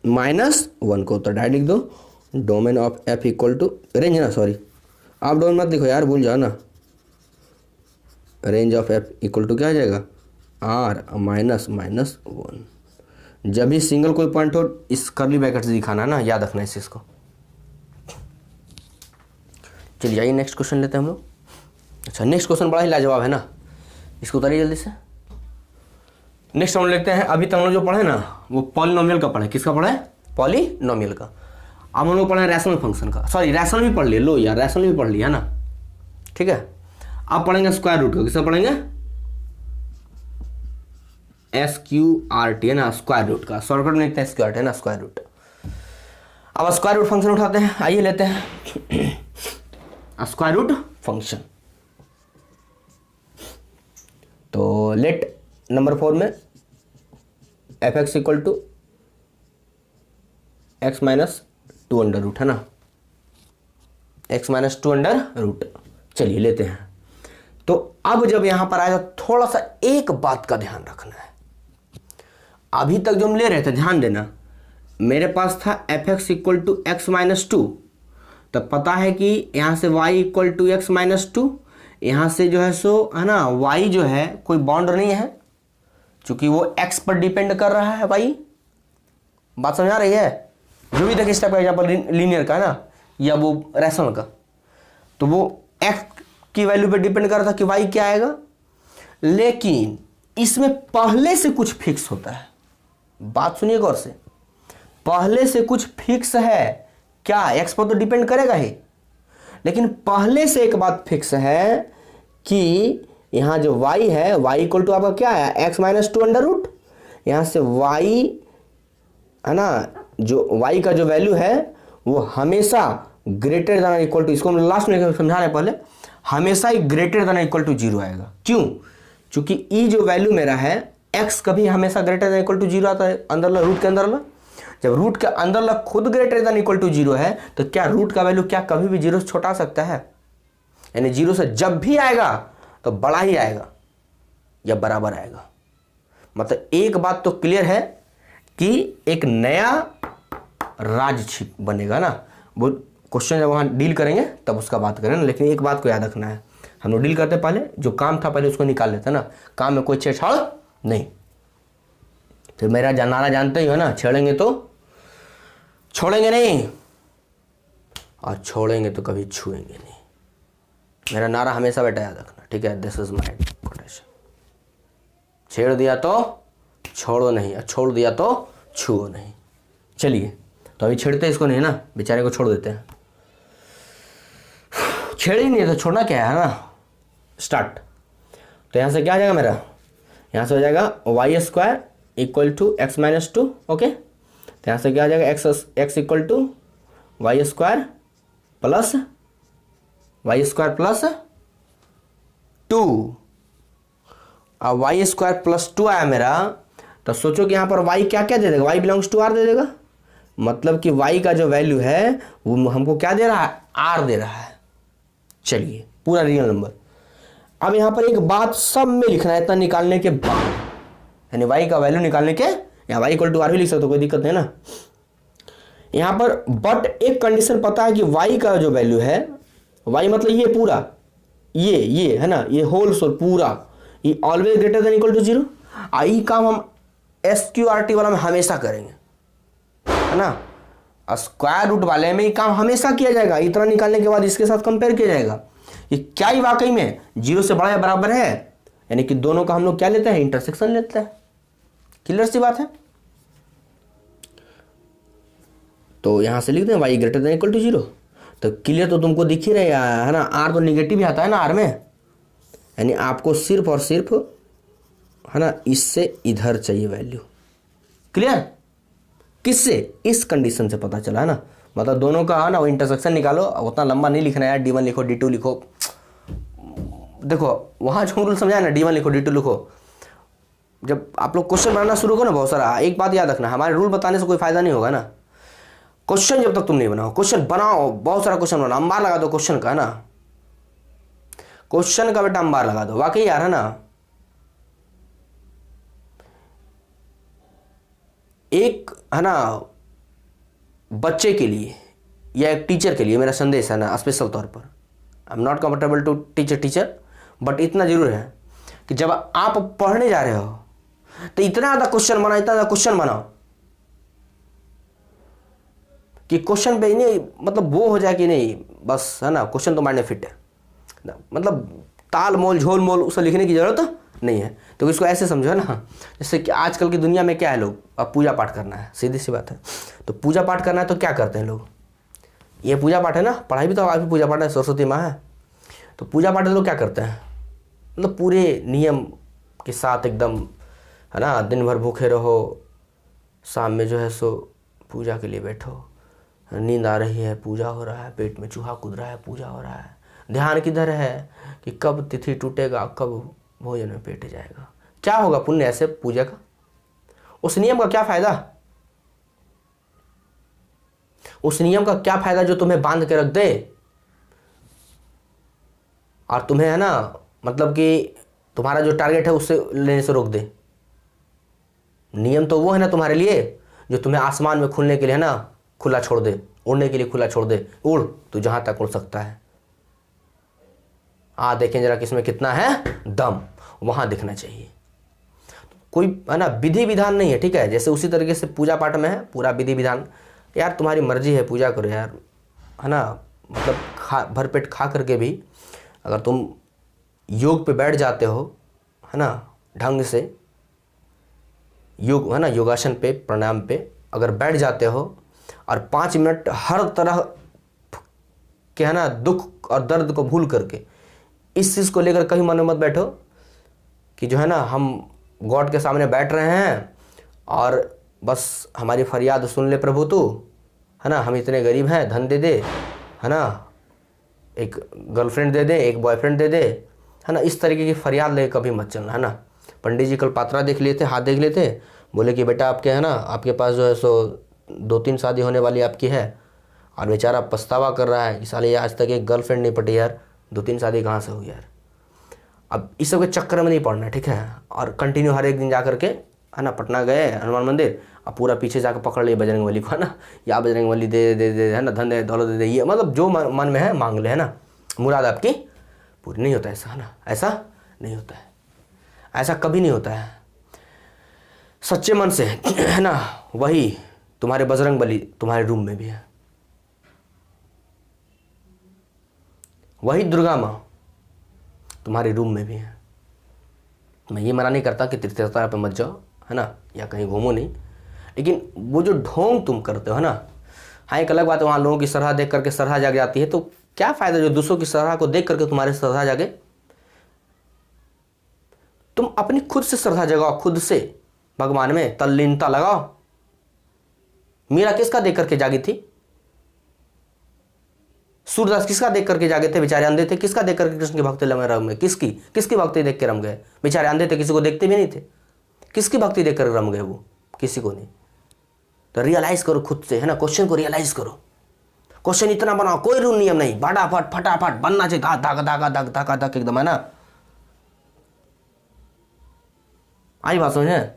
-1 को, तो डायरेक्ट लिख दो domain of F equal to range ना, सॉरी आप डोमेन मत लिखो यार, भूल जाओ ना। Range of F equal to क्या आ जाएगा, आर माइनस माइनस 1। जब भी सिंगल कोई पॉइंट हो इस कर्ली ब्रैकेट से दिखाना है ना, याद रखना है इस चीज़ को। चलिए आइए नेक्स्ट क्वेश्चन लेते हैं हम लोग। अच्छा नेक्स्ट क्वेश्चन बड़ा ही लाजवाब है ना, इसको उतारिए जल्दी से। नेक्स्ट हम लेते हैं, अभी तक हम लोग जो पढ़े ना वो पॉलिनोमियल का पढ़े। किसका पढ़ा है, पॉलिनोमियल का। अब हम लोग पढ़े रैशनल फंक्शन का, सॉरी रैशनल भी पढ़ लिए, लो यार रैशनल भी पढ़ लिया ना, ठीक है। अब पढ़ेंगे स्क्वायर रूट का। किसका पढ़ेंगे, SQRT है ना, स्क्वायर रूट का। शॉर्टकट में लिखते हैं SQRT है ना, स्क्वायर रूट। अब स्क्वायर रूट फंक्शन उठाते हैं, आइए लेते हैं स्क्वायर रूट फंक्शन। तो लेट नंबर 4 में f(x) equal to x minus 2 under root है ना, x माइनस 2 अंडर रूट। चलिए लेते हैं। तो अब जब यहां पर आएगा थोड़ा सा एक बात का ध्यान रखना है। अभी तक जो हम ले रहे थे ध्यान देना, मेरे पास था f(x) equal to x minus 2, तो पता है कि यहां से y equal to x minus 2, यहां से जो है सो है ना y जो है कोई बॉन्ड नहीं है, क्योंकि वो x पर डिपेंड कर रहा है y। बात समझ आ रही है, जो भी देखिए इस टाइप का एग्जाम्पल लीनियर का है ना या वो रैशनल का, तो वो x की वैल्यू पे डिपेंड कर रहा था कि y क्या आएगा। लेकिन इसमें पहले से कुछ फिक्स होता है, बात सुनिए गौर से, पहले से कुछ फिक्स है क्या, x पर तो डिपेंड करेगा ही, लेकिन पहले से एक बात फिक्स है कि यहां जो y है y इक्वल टू आपका क्या है, x माइनस 2 अंडर रूट। यहां से y है ना, जो y का जो वैल्यू है वो हमेशा ग्रेटर देन इक्वल टू, इसको हम लास्ट में समझा रहे हैं पहले, हमेशा ही ग्रेटर देन इक्वल टू 0 आएगा। क्यों, क्योंकि e जो वैल्यू मेरा है x कभी हमेशा ग्रेटर देन इक्वल टू 0 आता है अंदर रूट के अंदर। जब रूट के अंदर खुद ग्रेटर देन इक्वल टू 0 है तो क्या रूट का वैल्यू क्या कभी भी 0 से छोटा आ सकता है, यानी 0 से जब भी आएगा तो बड़ा ही आएगा या बराबर आएगा। मतलब एक बात तो क्लियर है कि एक नया राज छिप बनेगा ना, वो क्वेश्चन जब वहां डील करेंगे तब उसका बात करें ना। लेकिन एक बात को याद रखना है, हम लोग डील करते पहले जो काम था पहले उसको निकाल लेते ना, काम में कोई छेड़छाड़ नहीं। फिर मेरा नारा जानते ही हो ना, छेड़ेंगे तो छोड़ेंगे नहीं और छोड़ेंगे तो कभी छुएंगे नहीं। मेरा नारा हमेशा बेटा याद रखना, ठीक है, दिस इज माय कोटेशन। छेड़ दिया तो छोड़ो नहीं और छोड़ दिया तो छुओ नहीं। चलिए तो अभी छेड़ते इसको नहीं ना, बेचारे को छोड़ देते हैं। छेड़ ही नहीं है तो छोड़ना क्या है ना। स्टार्ट। तो यहां से क्या आ जाएगा मेरा, यहां से हो जाएगा y square equal to x minus 2। Okay, तो यहां से क्या आ जाएगा, x equal to y square plus 2। अब वाई स्क्वायर प्लस 2 आया मेरा, तो सोचो कि यहां पर y क्या क्या दे देगा, y बिलोंग्स टू r दे देगा। मतलब कि y का जो वैल्यू है वो हमको क्या दे रहा है, r दे रहा है। चलिए पूरा रियल नंबर। अब यहां पर एक बात सब में लिखना है इतना निकालने के बाद, यानी y का वैल्यू निकालने के, या y इक्वल टू r भी लिख सकते हो, कोई दिक्कत नहीं ना। यहां पर बट एक कंडीशन पता है कि y का जो वैल्यू है, y मतलब ये पूरा, ये है ना, ये होल सोल पूरा, ये always greater than equal to 0। आई काम हम SQRT वाला में हमेशा करेंगे, है ना। स्क्वायर रूट वाले में ये काम हमेशा किया जाएगा, इतना निकालने के बाद इसके साथ कंपेयर किया जाएगा ये क्या ही वाकई में 0 से बड़ा या बराबर है, यानी कि दोनों का हम लोग क्या लेते हैं, इंटरसेक्शन लेते हैं। क्लियर सी बात है। तो यहां से लिख दें y greater than equal to 0। तो क्लियर तो तुमको दिख ही रहा है ना, r तो निगेटिव ही आता है ना r में, यानी आपको सिर्फ और सिर्फ है ना इससे इधर चाहिए वैल्यू। क्लियर, किससे, इस कंडीशन से पता चला है ना। मतलब दोनों का है ना वो इंटरसेक्शन निकालो, उतना लंबा नहीं लिखना है यार, d1 लिखो d2 लिखो। देखो वहां जो रूल समझाया ना, d1 लिखो d2 लिखो। जब आप लोग क्वेश्चन बनाना शुरू करो ना बहुत सारा, एक बात याद रखना, हमारे रूल बताने से कोई फायदा नहीं होगा ना। क्वेश्चन जब तक तुम नहीं बनाओ, क्वेश्चन बनाओ, बहुत सारा क्वेश्चन बनाओ, अंबार लगा दो क्वेश्चन का, है ना, क्वेश्चन का बेटा अंबार लगा दो, वाकई यार है ना। एक है ना बच्चे के लिए यह एक टीचर के लिए मेरा संदेश है ना, स्पेशल तौर पर। I am not comfortable to teacher, but इतना जरूर है कि जब आप पढ़ने जा रहे हो तो इतना ज़्यादा क्वेश्चन बनाओ, इतना ज़्यादा क्वेश्चन बनाओ कि क्वेश्चन पे नहीं मतलब वो हो जाए कि नहीं बस है ना, क्वेश्चन तो मारने फिट है, मतलब ताल मोल झोल मोल उसे लिखने की जरूरत नहीं है। तो इसको ऐसे समझो है ना, जैसे कि आजकल की दुनिया में क्या है, लोग अब पूजा पाठ करना है, सीधी सी बात है। तो पूजा पाठ करना है तो क्या करते हैं लोग, ये पूजा पाठ है ना, पढ़ाई भी तो आप भी पूजा पाठ है, सरस्वती माँ है। तो पूजा पाठ लोग क्या करते हैं, मतलब पूरे नियम के साथ एकदम है ना, दिन भर भूखे रहो, शाम में जो है सो पूजा के लिए बैठो, नींद आ रही है पूजा हो रहा है, पेट में चूहा कूद रहा है पूजा हो रहा है, ध्यान किधर है कि कब तिथि टूटेगा, कब भोजन में पेट जाएगा। क्या होगा पुण्य ऐसे पूजा का, उस नियम का क्या फायदा, उस नियम का क्या फायदा जो तुम्हें बांध के रख दे और तुम्हें है ना मतलब कि तुम्हारा जो टारगेट है उससे लेने से रोक दे। नियम तो वो है ना तुम्हारे लिए जो तुम्हें आसमान में खुलने के लिए है ना खुला छोड़ दे, उड़ने के लिए खुला छोड़ दे, उड़ तो जहां तक उड़ सकता है, देखें जरा किसमें कितना है दम, वहां दिखना चाहिए। कोई है ना विधि विधान नहीं है, ठीक है। जैसे उसी तरीके से पूजा पाठ में है पूरा विधि विधान, यार तुम्हारी मर्जी है पूजा करो यार, है ना, मतलब भरपेट खा करके भी अगर तुम योग पे बैठ जाते हो है ना ढंग से, योग है ना योगासन पे प्राणायाम पे अगर बैठ जाते हो और 5 मिनट हर तरह के है ना दुख और दर्द को भूल करके इस चीज़ को लेकर कहीं मन में मत बैठो कि जो है ना हम गॉड के सामने बैठ रहे हैं और बस हमारी फरियाद सुन ले प्रभु तू, है ना, हम इतने गरीब हैं, धन दे दे, है ना, एक गर्लफ्रेंड दे दे, एक बॉयफ्रेंड दे दे, है ना, इस तरीके की फरियाद लेके कभी मत चलना, है ना। पंडित जी कल पात्रा देख लेते, हाथ देख लेते, बोले कि बेटा आपके है ना आपके पास जो है सो 2-3 शादी होने वाली आपकी है, और बेचारा पछतावा कर रहा है, इस साल ये आज तक एक गर्लफ्रेंड नहीं पटी यार, 2-3 शादी कहाँ से हुई यार। अब इस सब के चक्कर में नहीं पड़ना है, ठीक है। और कंटिन्यू हर एक दिन जा करके है ना पटना गए हनुमान मंदिर, अब पूरा पीछे जाकर पकड़ लिए बजरंग बली को, है ना, या बजरंग बली दे दे दे है ना, धन दे दौलत दे दे, ये मतलब जो मन में है मांग ले, है ना, मुराद आपकी पूरी नहीं होता ऐसा, है ना, ऐसा नहीं होता है, ऐसा कभी नहीं होता है। सच्चे मन से है ना, वही तुम्हारे बजरंग बली तुम्हारे रूम में भी है, वही दुर्गा माँ तुम्हारे रूम में भी है। मैं ये मना नहीं करता कि तीर्थयात्रा पे मत जाओ, है ना, या कहीं घूमो नहीं, लेकिन वो जो ढोंग तुम करते हो, है ना, हाँ एक अलग बात है, वहाँ लोगों की सराह देख करके सराह जाग जाती है, तो क्या फ़ायदा जो दूसरों की सराह को देख करके तुम्हारी सराह जागे। तुम अपनी खुद से श्रद्धा जगाओ, खुद से भगवान में तल्लीनता लगाओ। मीरा किसका देख करके जागी थी, सूरदास किसका देख करके जागे थे, बेचारे अंधे थे, किसका देख करके कृष्ण की भक्ति में रम गए, किसकी भक्ति देख के रम गए, बेचारे अंधे थे, किसी को देखते भी नहीं थे, किसकी भक्ति देख कर रम गए वो, किसी को नहीं। तो रियलाइज करो खुद से, है ना, क्वेश्चन को रियलाइज करो, क्वेश्चन इतना बनाओ, कोई रूल नियम नहीं, फटाफट बनना चाहिए, धाका धक एकदम, है ना। आई बात समझे।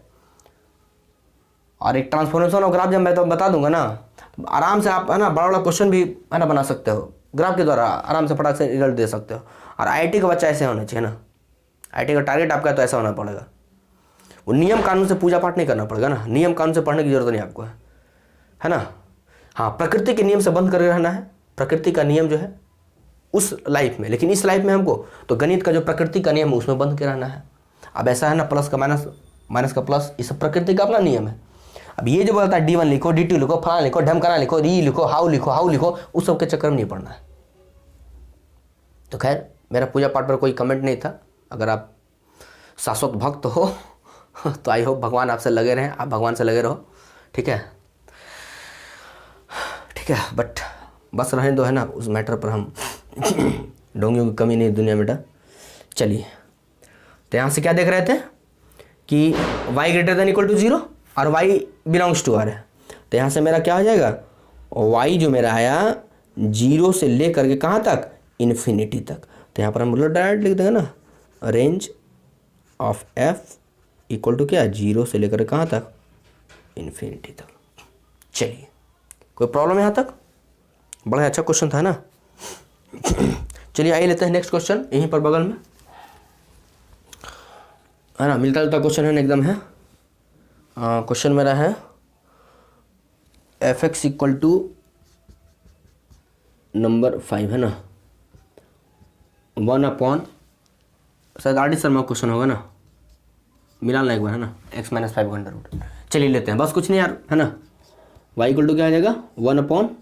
और एक ट्रांसफॉर्मेशन और ग्राफ जब मैं तो बता दूंगा ना, तो आराम से आप है ना बड़ा क्वेश्चन भी है ना बना सकते हो, ग्राफ के द्वारा आराम से फटाक से रिजल्ट दे सकते हो। और आईआईटी का बच्चा ऐसे होना चाहिए ना, आईआईटी का टारगेट आपका है तो ऐसा होना पड़ेगा। वो नियम कानून से पूजा पाठ नहीं करना पड़ेगा ना, नियम कानून से पढ़ने की जरूरत नहीं आपको, है ना। हाँ, प्रकृति के नियम से बंद करके रहना है, प्रकृति का नियम जो है उस लाइफ में, लेकिन इस लाइफ में हमको तो गणित का जो प्रकृति का नियम है उसमें बंद के रहना है। अब ऐसा है ना, प्लस का माइनस, माइनस का प्लस, ये सब प्रकृति का अपना नियम है। अब ये जो बोलता है D1 लिखो, D2 लिखो, फलाना लिखो, ढमकाना लिखो, री लिखो, हाउ लिखो, उस सब के चक्कर में नहीं पड़ना है। तो खैर, मेरा पूजा पाठ पर कोई कमेंट नहीं था। अगर आप शाश्वत भक्त हो तो आई होप भगवान आपसे लगे रहें, आप भगवान से लगे रहो, ठीक है, ठीक है। बट बस रहने दो, है ना, उस मैटर पर हम डोंगियों की कमी नहीं दुनिया में। चलिए, तो यहाँ से क्या देख रहे थे कि y greater than equal to 0 और y बिलोंग्स टू r है। तो यहाँ से मेरा क्या हो जाएगा, y जो मेरा आया 0 से ले करके कहाँ तक, इन्फिनिटी तक। तो यहाँ पर हम डायरेक्ट लिख देंगे ना, range of f equal to क्या, 0 से लेकर कहाँ तक, इन्फिनिटी तक। चलिए, कोई प्रॉब्लम यहाँ तक, बड़ा अच्छा क्वेश्चन था ना। चलिए आइए लेते हैं नेक्स्ट क्वेश्चन, यहीं पर बगल में है ना, मिलता जुलता क्वेश्चन है ना एकदम है। क्वेश्चन मेरा है f x equal to number 5 है ना, 1 अपॉन, शायद आर डी शर्मा क्वेश्चन होगा ना, मिला ना एक बार है ना, x माइनस 5 का अंडर रूट। चलिए लेते हैं, बस कुछ नहीं यार है ना, y इक्वल टू क्या आ जाएगा 1 अपॉन,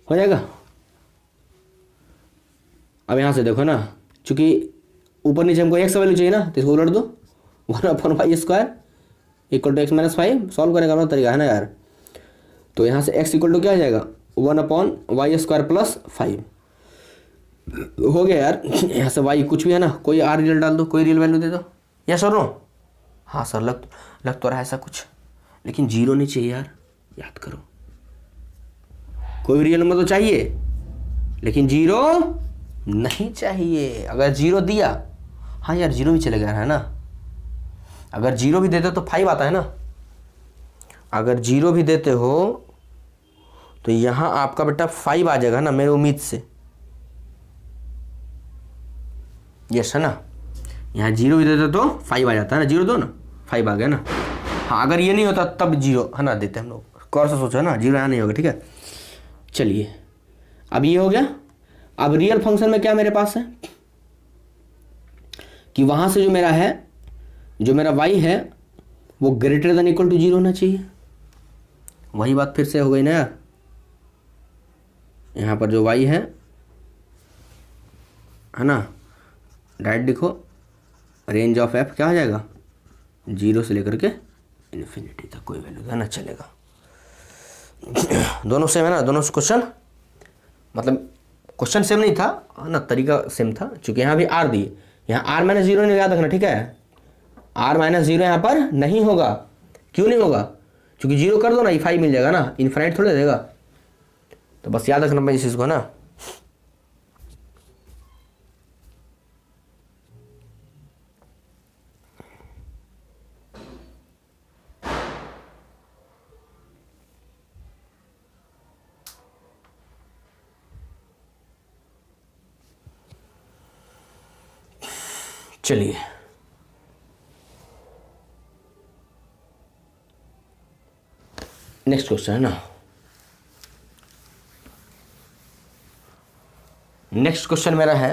हो जाएगा। अब यहाँ से देखो ना, चूंकि ऊपर नीचे हमको x वैल्यू चाहिए ना, तो इसको उलट दो, 1 upon y square equal to x minus 5, solve करने का अपना तरीका है ना यार। तो यहाँ से x इक्वल टू क्या आ जाएगा 1 अपॉन वाई स्क्वायर प्लस 5 हो गया यार। यहाँ से y कुछ भी है ना, कोई r रियल डाल दो, कोई रियल वैल्यू दे दो, यस और नो। हाँ सर लग तो रहा है ऐसा कुछ, लेकिन जीरो नहीं चाहिए यार, याद करो, कोई रियल नंबर तो चाहिए लेकिन जीरो नहीं चाहिए। अगर जीरो दिया, हाँ यार जीरो भी चलेगा है ना, अगर जीरो भी देते तो 5 आता है ना, अगर जीरो भी देते हो तो यहाँ आपका बेटा 5 आ जाएगा ना मेरे उम्मीद से, यस है ना। यहाँ जीरो भी देते तो 5 आ जाता है ना, जीरो दो ना 5 आ गया ना। हाँ अगर ये नहीं होता तब जीरो है ना देते हम लोग, कौन सा सोचो है ना, जीरो यहाँ नहीं होगा, ठीक है। चलिए अब ये हो गया। अब रियल फंक्शन में क्या मेरे पास है कि वहां से जो मेरा है, जो मेरा y है वो ग्रेटर देन इक्वल टू 0 होना चाहिए। वही बात फिर से हो गई ना यार, यहाँ पर जो y है ना, डायरेक्ट लिखो, रेंज ऑफ f क्या हो जाएगा 0 से लेकर के इन्फिनिटी तक कोई वैल्यू है ना चलेगा। दोनों सेम है ना, दोनों क्वेश्चन, मतलब क्वेश्चन सेम नहीं था है ना, तरीका सेम था। चूंकि यहाँ भी r दिए, यहाँ r माइनस 0 नहीं याद रखना, ठीक है, r माइनस 0 यहाँ पर नहीं होगा। क्यों नहीं होगा, क्योंकि 0 कर दो ना, ये 5 मिल जाएगा ना, इनफाइनाइट थोड़ा देगा। तो बस याद रखना इस चीज़ को ना। चलिए नेक्स्ट क्वेश्चन है ना, नेक्स्ट क्वेश्चन मेरा है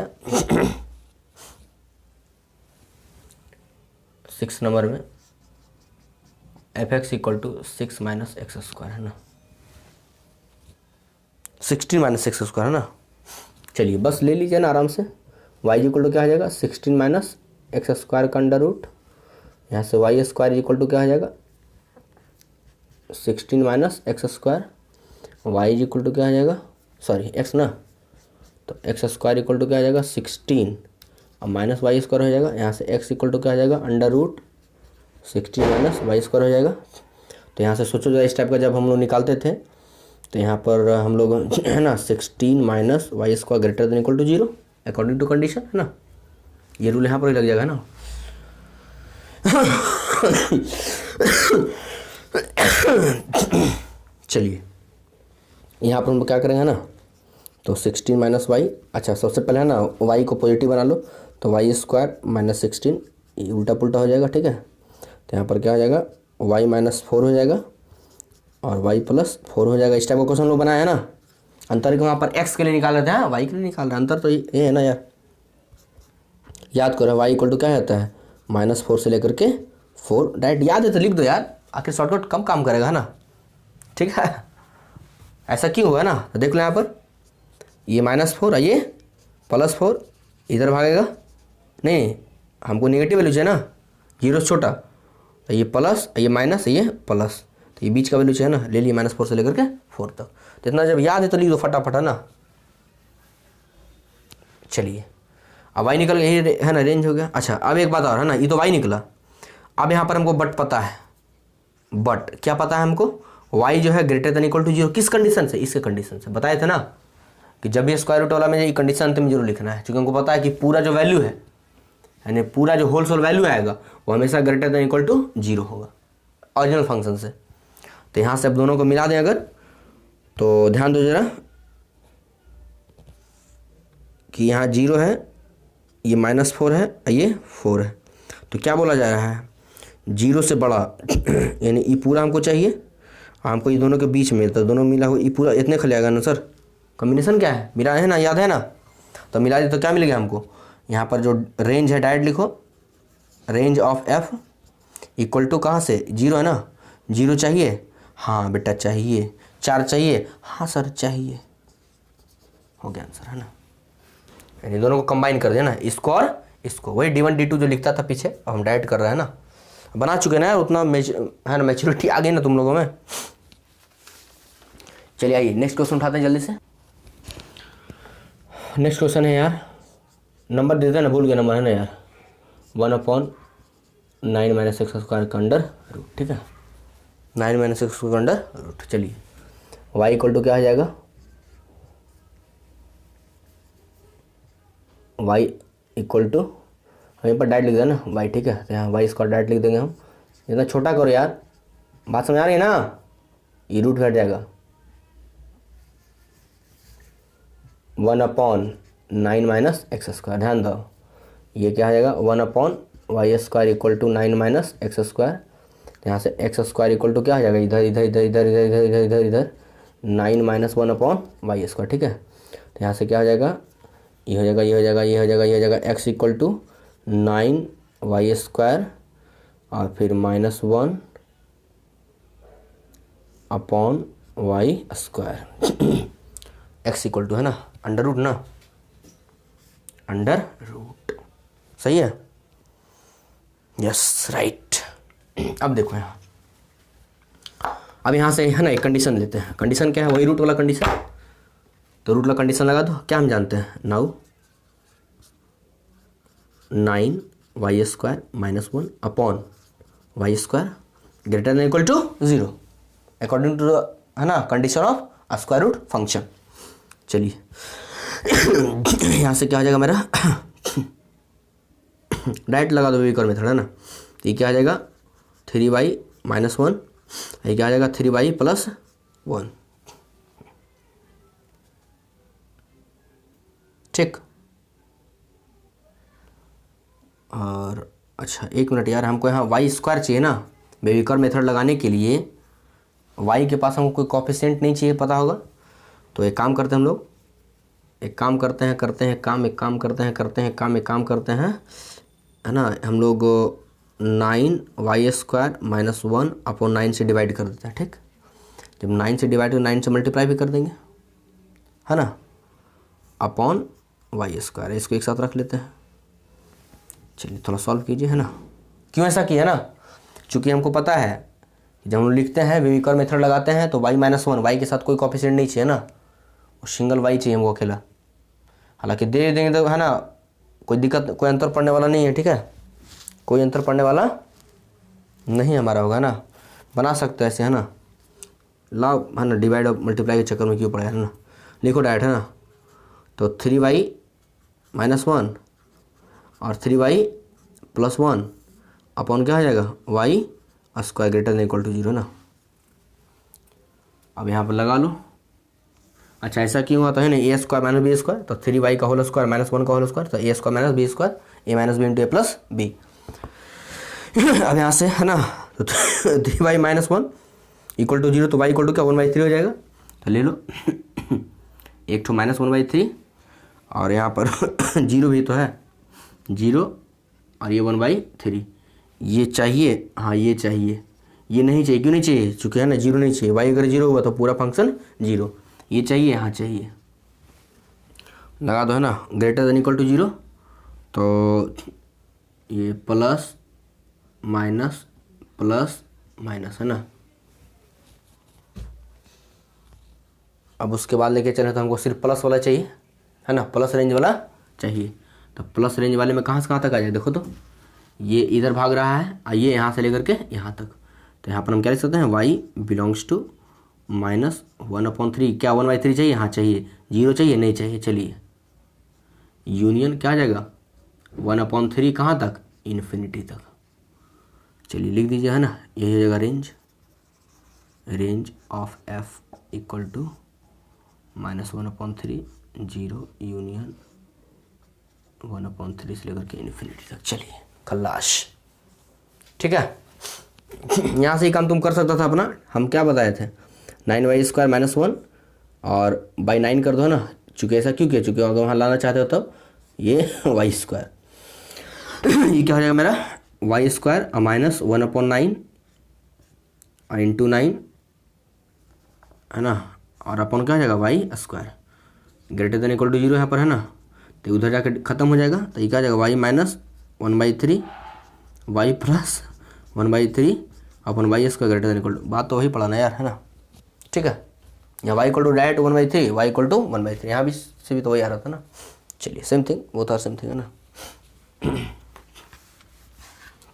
6 नंबर में, f x equal to 6 minus x square है ना, 16 माइनस एक्स स्क्वायर है ना। चलिए बस ले लीजिए ना आराम से, y इक्वल टू क्या आ जाएगा 16 माइनस एक्स स्क्वायर का अंडर रूट, यहाँ से वाई स्क्वायर इक्वल टू क्या आ जाएगा 16 minus x square, y equal to क्या आ जाएगा, सॉरी एक्स ना, तो एक्स स्क्वायर इक्वल टू क्या आ जाएगा 16 और माइनस वाई स्क्वायर हो जाएगा। यहाँ से एक्स इक्वल टू क्या आ जाएगा under root 16 minus y square हो जाएगा। तो यहाँ से सोचो इस टाइप का जब हम लोग निकालते थे तो यहाँ पर हम लोग है ना 16 minus y square greater than equal to 0 according to condition है ना, ये रूल यहाँ पर ही लग जाएगा ना। चलिए यहाँ पर हम क्या करेंगे ना, तो 16 माइनस वाई, अच्छा सबसे पहले है ना वाई को पॉजिटिव बना लो, तो वाई स्क्वायर माइनस 16 ये उल्टा पुल्टा हो जाएगा, ठीक है। तो यहाँ पर क्या हो जाएगा वाई माइनस 4 हो जाएगा और वाई प्लस 4 हो जाएगा। इस टाइप का क्वेश्चन लोग बनाया है ना, अंतर को वहाँ पर एक्स के लिए निकाल रहे थे, हाँ वाई के लिए निकाल रहे हैं, अंतर तो ये है ना यार, याद करो वाई इक्वल टू क्या होता है -4 से लेकर के 4, डायरेक्ट याद है तो लिख दो यार, आखिर शॉर्टकट कम काम करेगा ना, ठीक है। ऐसा क्यों हुआ ना, तो देख लो यहाँ पर ये -4 और ये +4 इधर भागेगा, नहीं हमको नेगेटिव वैल्यू चाहिए ना, 0 छोटा, तो ये प्लस ये माइनस ये प्लस, तो ये बीच का वैल्यू चाहिए ना, ले लिए -4 से लेकर के 4 तक। तो इतना जब याद है तो लिख दो फटाफट है ना। चलिए अब वाई निकल गया, ये है ना रेंज हो गया। अच्छा अब एक बात और है ना, ये तो वाई निकला, अब यहाँ पर हमको बट पता है, बट क्या पता है हमको, वाई जो है ग्रेटर देन इक्वल टू 0, किस कंडीशन से, इसके कंडीशन से बताए थे ना कि जब ये स्क्वायर रूट वाला में ये कंडीशन अंत में 0 लिखना है, क्योंकि हमको पता है कि पूरा जो वैल्यू है यानी पूरा जो होल सोल वैल्यू आएगा वो हमेशा ग्रेटर देन इक्वल टू 0 होगा ओरिजिनल फंक्शन से। तो यहाँ से अब दोनों को मिला दें अगर, तो ध्यान दो जरा कि यहाँ 0 है, ये -4 है, ये 4 है। तो क्या बोला जा रहा है, 0 से बड़ा यानी ये पूरा हमको चाहिए, हमको ये दोनों के बीच में, तो दोनों मिला हो ये पूरा इतने खा जाएगा ना सर। कॉम्बिनेशन क्या है, मिला है ना, याद है ना। तो मिला दी तो क्या मिल गया हमको, यहाँ पर जो रेंज है डायरेक्ट लिखो, range of F equal to कहाँ से, 0 है ना, 0 चाहिए, हाँ बेटा चाहिए, 4 चाहिए, हाँ सर चाहिए, हो गया आंसर, है ना। यानी दोनों को कंबाइन कर देना, इसको और इसको, वही D1 D2 जो लिखता था पीछे, अब हम डायरेक्ट कर रहे हैं ना, बना चुके ना यार, उतना है ना, मैच्योरिटी आ गई ना तुम लोगों में। चलिए आइए नेक्स्ट क्वेश्चन उठाते हैं जल्दी से। नेक्स्ट क्वेश्चन है यार, नंबर देते हैं ना, भूल गए नंबर, है ना यार, 1/9 - x² का अंडर रूट, ठीक है, 9 - x² का अंडर रूट। चलिए y इक्वल टू क्या आ जाएगा, y इक्वल टू, हम यहाँ पर डायरेक्ट लिख दें ना y, ठीक है, तो यहाँ y² डायरेक्ट लिख देंगे हम। जितना छोटा करो यार, बात समझ आ रही है ना, ये रूट घट जाएगा, 1/9 - x²। ध्यान दो, ये क्या आ जाएगा, 1/y² इक्वल टू 9 - x²। यहाँ से x² इक्वल टू क्या आ जाएगा, इधर इधर इधर इधर इधर इधर इधर इधर इधर 9 - 1/y², ठीक है। तो यहाँ से क्या हो जाएगा, ये हो जाएगा, ये हो जाएगा, ये हो जाएगा, ये हो जाएगा, x इक्वल टू 9y² और फिर -1/y²। x इक्वल टू है ना, अंडर रूट ना, अंडर रूट, सही है, यस राइट। अब देखो यहाँ, अब यहाँ से है ना एक कंडीशन लेते हैं। कंडीशन क्या है, वही रूट वाला कंडीशन, तो रूट वाला कंडीशन लगा दो। क्या हम जानते हैं, now 9y² -1/y² greater than equal to 0 according to, है ना, condition of square root function. चलिए यहाँ से क्या आ जाएगा मेरा, डायरेक्ट लगा दो वेविकर मेथड, है ना। तो ये क्या आ जाएगा, 3y - 1, ये क्या आ जाएगा, 3y + 1, ठीक। और अच्छा एक मिनट यार, हमको यहाँ y² चाहिए ना, वेविकर मेथड लगाने के लिए y के पास हमको कोई कोफिशिएंट नहीं चाहिए, पता होगा। तो एक काम करते हैं हम लोग, एक काम करते हैं, करते हैं काम, एक काम करते हैं, करते हैं काम, एक काम करते हैं, है ना, हम लोग 9y² - 1/9 से डिवाइड कर देते हैं, ठीक। जब 9 से डिवाइड हो 9 से मल्टीप्लाई भी कर देंगे, है ना, अपॉन y², इसको एक साथ रख लेते हैं। चलिए थोड़ा सॉल्व कीजिए, है ना। क्यों ऐसा किया ना, चूँकि हमको पता है कि जब हम लिखते हैं वेविकर मेथड लगाते हैं तो y - 1, y के साथ कोई कोफिशिएंट नहीं चाहिए ना, और सिंगल y चाहिए हमको अकेला। हालांकि दे देंगे तो है ना, कोई दिक्कत, कोई अंतर पड़ने वाला नहीं है, ठीक है, कोई अंतर पड़ने वाला नहीं हमारा होगा ना, बना सकते हैं ऐसे, है ना, लाओ, है ना, डिवाइड और मल्टीप्लाई के चक्कर में क्यों पड़ा है ना, लिखो डायरेक्ट, है ना। तो 3y - 1 और 3y + 1 अपॉन क्या हो जाएगा, y² greater than equal to 0 ना। अब यहाँ पर लगा लो। अच्छा ऐसा क्यों हुआ, तो है ना, a² - b², तो 3y का होल स्क्वायर -1 का होल स्क्वायर, तो a² - b², a - b × a + b। अब यहाँ से है ना, तो 3y - 1 इक्वल टू 0, तो y इक्वल टू क्या, 1/3 हो जाएगा। तो ले लो एक ठो -1/3 और यहाँ पर 0 भी तो है, 0 और ये 1/3, ये चाहिए, हाँ ये चाहिए, ये नहीं चाहिए, क्यों नहीं चाहिए, चूँकि है ना 0 नहीं चाहिए, y अगर 0 हुआ तो पूरा फंक्शन 0, ये चाहिए, हाँ चाहिए, लगा दो, है ना, ग्रेटर देन इक्वल टू 0, तो ये प्लस माइनस प्लस माइनस, है ना। अब उसके बाद लेके चले तो हमको सिर्फ प्लस वाला चाहिए, है ना, प्लस रेंज वाला चाहिए। तो प्लस रेंज वाले में कहाँ से कहाँ तक आ जाए, देखो तो ये इधर भाग रहा है और ये यहाँ से लेकर के यहाँ तक, तो यहाँ पर हम क्या लिख सकते हैं, y बिलोंग्स टू -1/3, क्या 1/3 चाहिए, हाँ चाहिए, 0 चाहिए, नहीं चाहिए, चलिए यूनियन क्या आ जाएगा, 1/3 कहाँ तक, इन्फिनिटी तक। चलिए लिख दीजिए, है ना, यही हो जाएगा range of f equal to -1/3 0 union 1/3 से लेकर के इन्फिनिटी तक। चलिए खल्लाश, ठीक है। यहाँ से ही काम तुम कर सकता था अपना। हम क्या बताए थे, 9y² -1 और बाई 9 कर दो ना, चूँकि ऐसा क्यों किया, चूँकि अगर वहाँ लाना चाहते हो तब ये y², ये क्या हो जाएगा मेरा y² -1/9 और इंटू 9 है ना, और अपन क्या हो जाएगा y² greater than equal to 0 यहाँ पर है ना, तो उधर जाकर ख़त्म हो जाएगा। तो ये क्या हो जाएगा y -1/3 y plus 1/3 upon y² greater than equal to, बात तो वही पढ़ा ना यार, है ना, ठीक है। यहाँ y equal to direct 1/3, y equal to 1/3, यहाँ भी से भी तो वही आ रहा था ना। चलिए सेम थिंग, वो तो सेम थिंग है ना।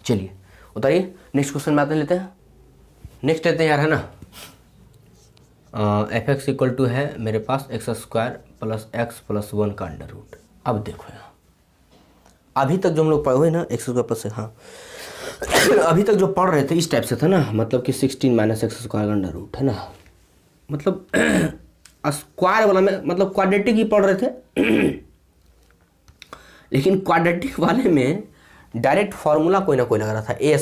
चलिए उतारिए, नेक्स्ट क्वेश्चन में आते लेते हैं। नेक्स्ट लेते हैं यार, है ना, f(x) इक्वल टू है मेरे पास x² + x + 1 का अंडर रूट। अब देखो यहाँ, अभी तक जो हम लोग पढ़े हुए ना x² + हाँ अभी तक जो पढ़ रहे थे इस टाइप से था ना, मतलब कि 16 - x² का अंडर रूट है ना, मतलब स्क्वायर वाला में मतलब क्वाड्रेटिक ही पढ़ रहे थे। लेकिन क्वाड्रेटिक वाले में डायरेक्ट फार्मूला कोई ना कोई लग रहा था, a²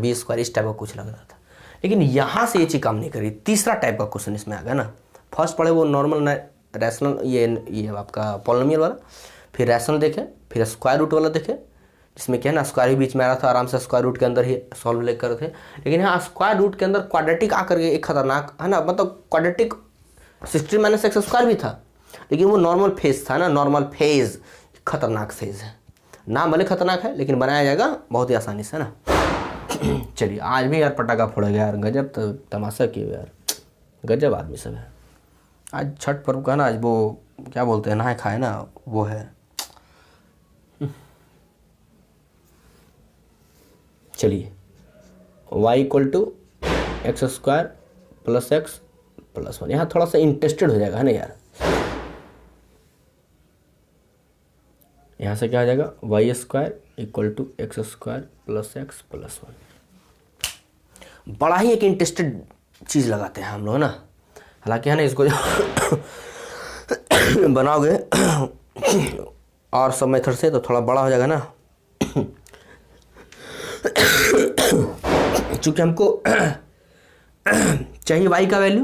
- b² इस टाइप का कुछ लग रहा था। लेकिन यहाँ से ये चीज़ काम नहीं करी, तीसरा टाइप का क्वेश्चन इसमें आ गया ना। फर्स्ट पढ़े वो नॉर्मल रैशनल, ये आपका पॉलिनोमियल वाला, फिर रैशनल देखे, फिर स्क्वायर रूट वाला देखे, जिसमें क्या है ना स्क्वायर भी बीच में आ रहा था, आराम से स्क्वायर रूट के अंदर ही सॉल्व ले कर थे। लेकिन यहाँ स्क्वायर रूट के अंदर क्वाड्रेटिक आकर के एक खतरनाक है ना, मतलब क्वाड्रेटिक 16 - x² भी था, लेकिन वो नॉर्मल फेज था ना, नॉर्मल फेज खतरनाक फेज है, नाम भले खतरनाक है लेकिन बनाया जाएगा बहुत ही आसानी से ना। चलिए आज भी यार पटाखा फोड़ेगा यार, गजब तो तमाशा किए यार, गजब आदमी सब है। आज छठ पर्व का ना, आज वो क्या बोलते हैं नहाए खाए ना, वो है। चलिए y equal to x² + x + 1, यहाँ थोड़ा सा इंटरेस्टेड हो जाएगा है ना यार। यहाँ से क्या आ जाएगा y² equal to x² + x + 1। बड़ा ही एक इंटरेस्टेड चीज़ लगाते हैं हम लोग ना, हालांकि है ना इसको बनाओगे और सब मेथड से तो थोड़ा बड़ा हो जाएगा ना। चूँकि हमको चाहिए y का वैल्यू,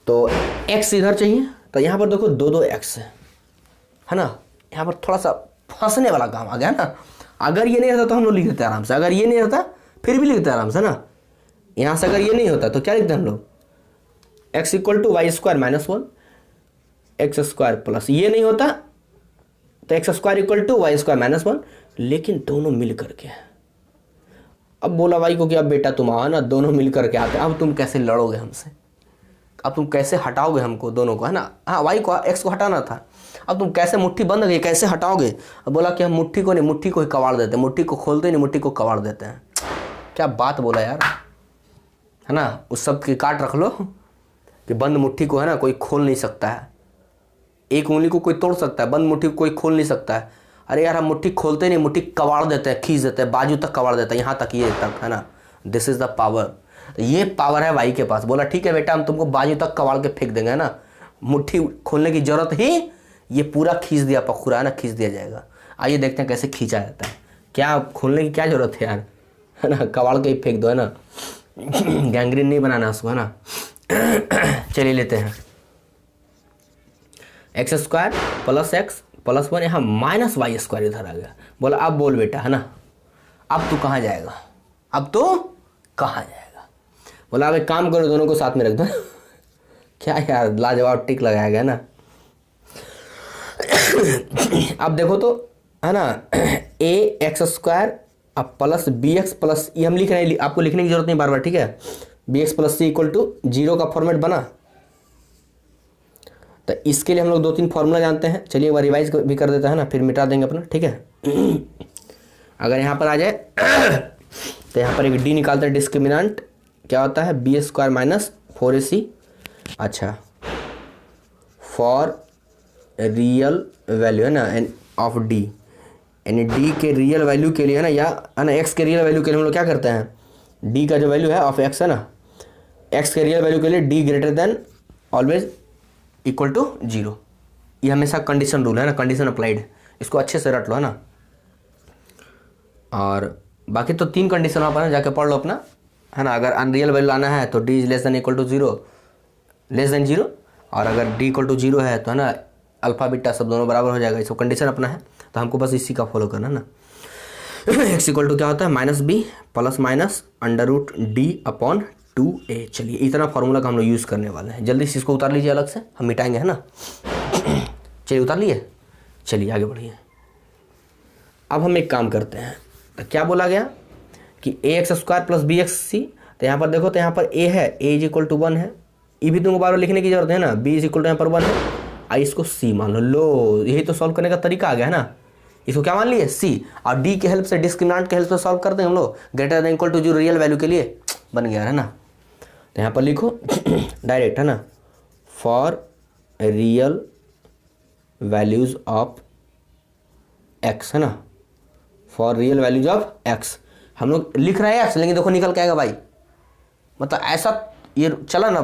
तो x इधर चाहिए, तो यहाँ पर देखो 2 x है ना, यहाँ पर थोड़ा सा फंसने वाला काम आ गया ना। अगर ये नहीं रहता तो हम लोग लिख देते आराम से, अगर ये नहीं रहता फिर भी लिखते आराम से ना। यहाँ से अगर ये नहीं होता तो क्या लिखते हम लोग, x equal to y² - 1 x² plus, ये नहीं होता तो x² इक्वल टू y² - 1, लेकिन दोनों मिल करके। अब बोला भाई को कि अब बेटा तुम आओ ना, दोनों मिल करके आते, अब तुम कैसे लड़ोगे हमसे, अब तुम कैसे हटाओगे हमको दोनों को, है ना। हाँ y को x को हटाना था, अब तुम कैसे मुट्ठी बंद गई कैसे हटाओगे। अब बोला कि हम मुट्ठी को नहीं, मुट्ठी को ही कबाड़ देते हैं, मुट्ठी को खोलते नहीं, मुट्ठी को कबाड़ देते हैं। क्या बात बोला यार, है ना। उस सब की काट रख लो कि बंद मुट्ठी को है ना कोई खोल नहीं सकता है, एक उंगली को कोई तोड़ सकता है, बंद मुट्ठी को कोई खोल नहीं सकता है। अरे यार हम मुट्ठी खोलते नहीं, मुट्ठी कबाड़ देते हैं, खींच देते हैं, बाजू तक कबाड़ देते हैं, यहाँ तक ये तक है ना। दिस इज द पावर, ये पावर है भाई के पास। बोला ठीक है बेटा हम तुमको बाजू तक कबाड़ के फेंक देंगे, है ना, मुट्ठी खोलने की जरूरत ही, ये पूरा खींच दिया, पखुरा है ना, खींच दिया जाएगा। आइए देखते हैं कैसे खींचा जाता है, क्या खोलने की क्या जरूरत है यार, है ना, कबाड़ के ही फेंक दो, है ना, गैंग्रीन नहीं बनाना उसको, है ना। चलिए लेते हैं x² + x + 1, यहाँ -y² इधर आ गया। बोला अब बोल बेटा, है ना, अब तू कहाँ जाएगा, अब तो कहाँ जाएगा। बोला अब एक काम करो दोनों को साथ में रख दो। क्या यार लाजवाब टिक लगाया गया ना। अब देखो तो है ना, ax² अब प्लस bx प्लस, ये हम लिख रहे हैं, आपको लिखने की जरूरत नहीं बार बार, ठीक है। bx + c इक्वल टू 0 का फॉर्मेट बना, तो इसके लिए हम लोग 2-3 फार्मूला जानते हैं। चलिए एक बार रिवाइज भी कर देता है ना, फिर मिटा देंगे अपना, ठीक है। अगर यहाँ पर आ जाए तो यहाँ पर एक d निकालते हैं, डिस्क्रिमिनेंट क्या होता है b² - 4ac, अच्छा, फॉर रियल वैल्यू है ना ऑफ d, यानी d के रियल वैल्यू के लिए है ना, या है ना x के रियल वैल्यू के लिए हम लोग क्या करते हैं, d का जो वैल्यू है ऑफ x है ना, x के रियल वैल्यू के लिए d greater than always equal to 0। ये हमेशा कंडीशन रूल है ना, कंडीशन अप्लाइड, इसको अच्छे से रट लो है ना। और बाकी तो 3 कंडीशन वहाँ पर है, जाके पढ़ लो अपना है ना। अगर अनरियल वैल्यू लाना है तो d is less than equal to 0, less than 0, और अगर डी इक्वल टू 0 है तो है ना अल्फा बीटा सब दोनों बराबर हो जाएगा। इसको कंडीशन अपना है तो हमको बस इसी का फॉलो करना है ना। एक्स इक्वल टू क्या होता है minus b plus minus under root d upon 2a। चलिए इतना फॉर्मूला का हम लोग यूज़ करने वाले हैं। जल्दी से इसको उतार लीजिए अलग से, हम मिटाएंगे है ना। चलिए उतार लिए, चलिए आगे बढ़िए। अब हम एक काम करते हैं, तो क्या बोला गया कि a x square plus b x c. तो यहाँ पर देखो, तो यहाँ पर ए है, ए इज इक्वल टू 1 है, ये भी तुमको बार बार लिखने की जरूरत है ना। बी इज इक्वल टू यहाँ पर 1 है, आई इसको सी मान लो। यही तो सॉल्व करने का तरीका आ गया है ना। इसको क्या मान लिए सी, और डी के हेल्प से, डिस्क्रिमिनेंट के हेल्प से सॉल्व करते हैं हम लोग, greater than equal to 0 real value के लिए बन गया है ना। तो यहाँ पर लिखो डायरेक्ट है ना, for real values of x है ना, for real values of x. हम लोग लिख रहे हैं एक्स, लेकिन देखो निकल के आएगा भाई, मतलब ऐसा ये चला ना,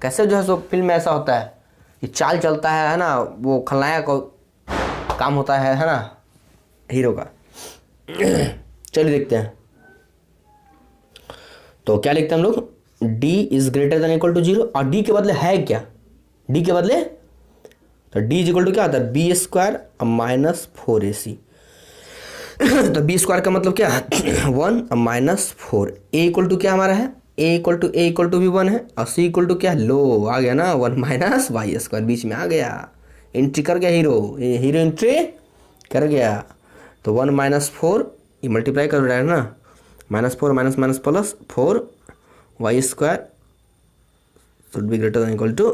कैसे जो है सो फिल्म में ऐसा होता है, ये चाल चलता है ना, वो खलनायक को काम होता है ना हीरो का। चलिए देखते हैं, तो क्या लिखते हैं हम लोग, d is greater than equal to 0, और d के बदले है क्या, d के बदले, तो d इज इक्वल टू क्या होता है बी स्क्वायर माइनस 4ac। तो बी स्क्वायर का मतलब क्या है 1 माइनस 4। ए इक्वल टू क्या हमारा है, ए इक्वल टू भी 1 है, और सी इक्वल टू क्या लो आ गया ना 1 माइनस वाई स्क्वायर, बीच में आ गया, एंट्री कर गया हीरो, हीरो एंट्री कर गया। तो 1 माइनस 4 ये मल्टीप्लाई कर रहा है ना, minus 4 minus minus plus 4 y square should be greater than equal to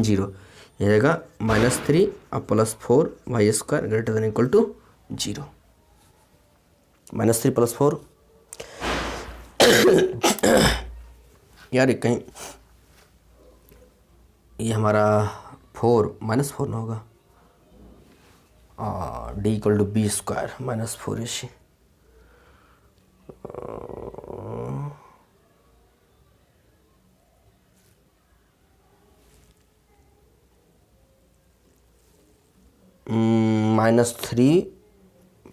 0। ये जाएगा -3 और plus 4 y square greater than equal to 0। -3 plus 4 यार कहीं ये हमारा 4 -4 ना होगा, और d equal to b square minus 4ac। -3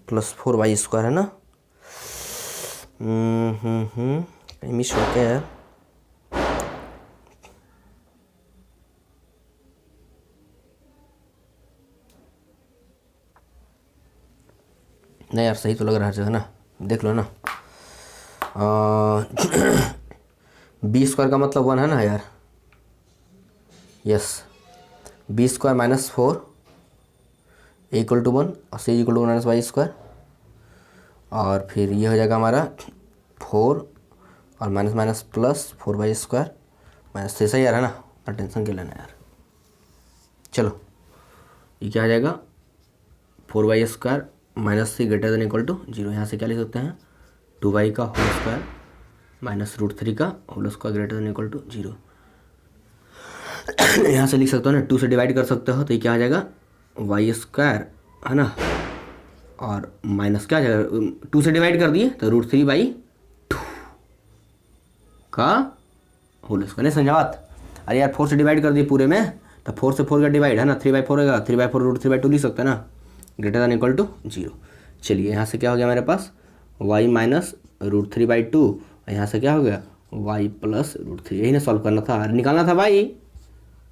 plus 4 y square है ना। कहीं मिस हो गया है, नहीं यार सही तो लग रहा है ना, देख लो ना। बी स्क्वायर का मतलब 1 है ना यार, yes, b square minus 4 equal to 1 और c equal to minus y square, और फिर ये हो जाएगा हमारा 4 और minus minus plus 4 y square minus 3। सही यार है ना, टेंशन के लेना यार। चलो ये क्या आ जाएगा 4 y square minus 3 greater than equal to 0। यहाँ से क्या लिख सकते हैं 2 वाई का होल स्क्वायर माइनस √3 का whole square greater than equal to 0। यहाँ से लिख सकते हो ना, 2 से डिवाइड कर सकते हो, तो ये क्या आ जाएगा वाई स्क्वायर है ना, और माइनस क्या आ जाएगा 2 से डिवाइड कर दिए तो √3/2 का होल स्क्वायर। नहीं समझा बात, अरे यार 4 से डिवाइड कर दिए पूरे में, तो 4 से 4 का डिवाइड है ना 3/4 होगा, 3/4 √3/2 लिख सकते हैं ना, ग्रेटर देन इक्वल टू 0। चलिए यहाँ से क्या हो गया मेरे पास y माइनस √3/2, यहाँ से क्या हो गया y प्लस √3। यही ना सॉल्व करना था, निकालना था y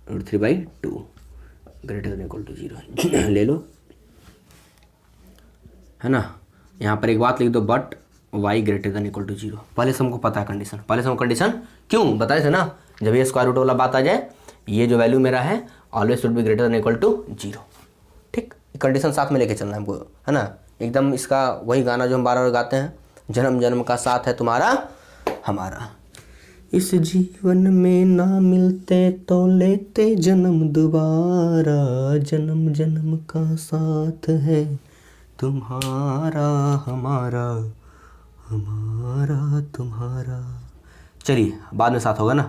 √3/2 greater than equal to 0। ले लो है ना। यहाँ पर एक बात लिख दो, but y greater than equal to 0। पहले से हमको पता है कंडीशन, पहले से हमको कंडीशन क्यों बताए थे ना, जब ये स्क्वायर रूट वाला बात आ जाए, ये जो वैल्यू मेरा है always should be greater than equal to 0। ठीक, कंडीशन साथ में लेके चलना है हमको है ना, एकदम इसका वही गाना जो हम बार बार गाते हैं, जन्म जन्म का साथ है तुम्हारा हमारा, इस जीवन में ना मिलते तो लेते जन्म दोबारा, जन्म जन्म का साथ है तुम्हारा हमारा, हमारा तुम्हारा। चलिए बाद में साथ होगा ना,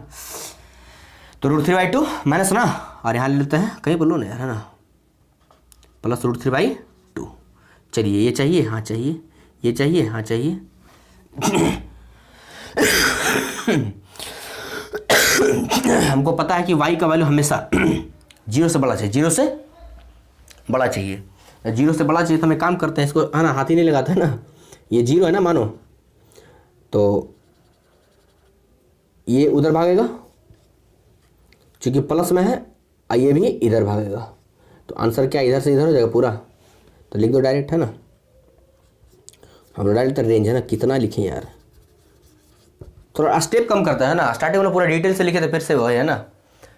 तो √3/2 माइनस ना, और यहाँ ले लेते हैं, कहीं बोलो ना यार है ना, प्लस √3/2। चलिए ये चाहिए, हाँ चाहिए, ये चाहिए, हाँ चाहिए। हमको पता है कि y का वैल्यू हमेशा जीरो से बड़ा चाहिए, जीरो से बड़ा चाहिए, जीरो से बड़ा चाहिए। तो हम एक काम करते हैं, इसको है ना हाथ ही नहीं लगाते हैं ना, ये जीरो है ना मानो, तो ये उधर भागेगा क्योंकि प्लस में है, और ये भी इधर भागेगा, तो आंसर क्या इधर से इधर हो जाएगा पूरा। तो लिख दो डायरेक्ट, है ना, हम डायरेक्ट रेंज है ना, कितना लिखें यार, थोड़ा स्टेप कम करता है ना, स्टार्टिंग में पूरा डिटेल से लिखे थे, फिर से वही है ना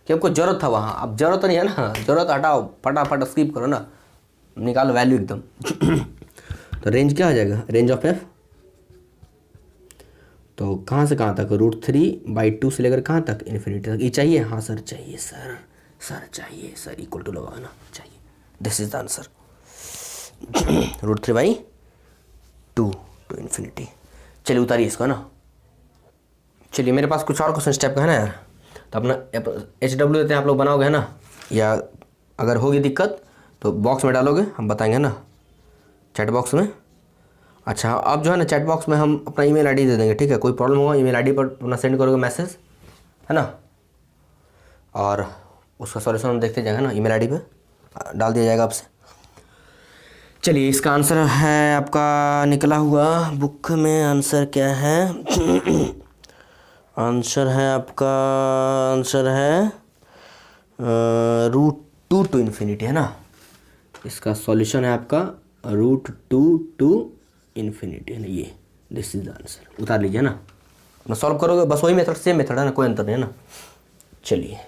कि हमको जरूरत था वहाँ, अब जरूरत नहीं है ना, जरूरत हटाओ, फटाफट स्किप करो ना, निकालो वैल्यू एकदम। तो रेंज क्या हो जाएगा, रेंज ऑफ एफ, तो कहाँ से कहाँ तक, √3/2 से लेकर कहाँ तक, इन्फिनिटी तक। ये चाहिए, हाँ सर चाहिए, सर चाहिए, सर इक्वल टू लगाना चाहिए, this is the answer. √3/2 to infinity. चलिए उतारिए इसको ना। चलिए मेरे पास कुछ और क्वेश्चन स्टेप का है ना यार, तो अपना HW देते हैं, आप लोग बनाओगे है ना, या अगर होगी दिक्कत तो बॉक्स में डालोगे, हम बताएंगे ना चैट बॉक्स में। अच्छा अब जो है ना चैट बॉक्स में हम अपना ईमेल आईडी दे देंगे, ठीक है, कोई प्रॉब्लम होगा ईमेल आईडी पर अपना सेंड करोगे मैसेज, है ना, और उसका सॉल्यूशन हम देखते जाएंगे ना, ईमेल आईडी पे डाल दिया जाएगा आपसे। चलिए इसका आंसर है आपका निकला हुआ बुक में, आंसर क्या है, आंसर है आपका, आंसर है √2 टू इन्फिनिटी, है ना, इसका सॉल्यूशन है आपका √2 टू इन्फिनिटी, है ना, ये दिस इज द आंसर। उतार लीजिए ना, अपना सॉल्व करोगे, बस वही मेथड, सेम मेथड है ना, कोई अंतर नहीं है ना। चलिए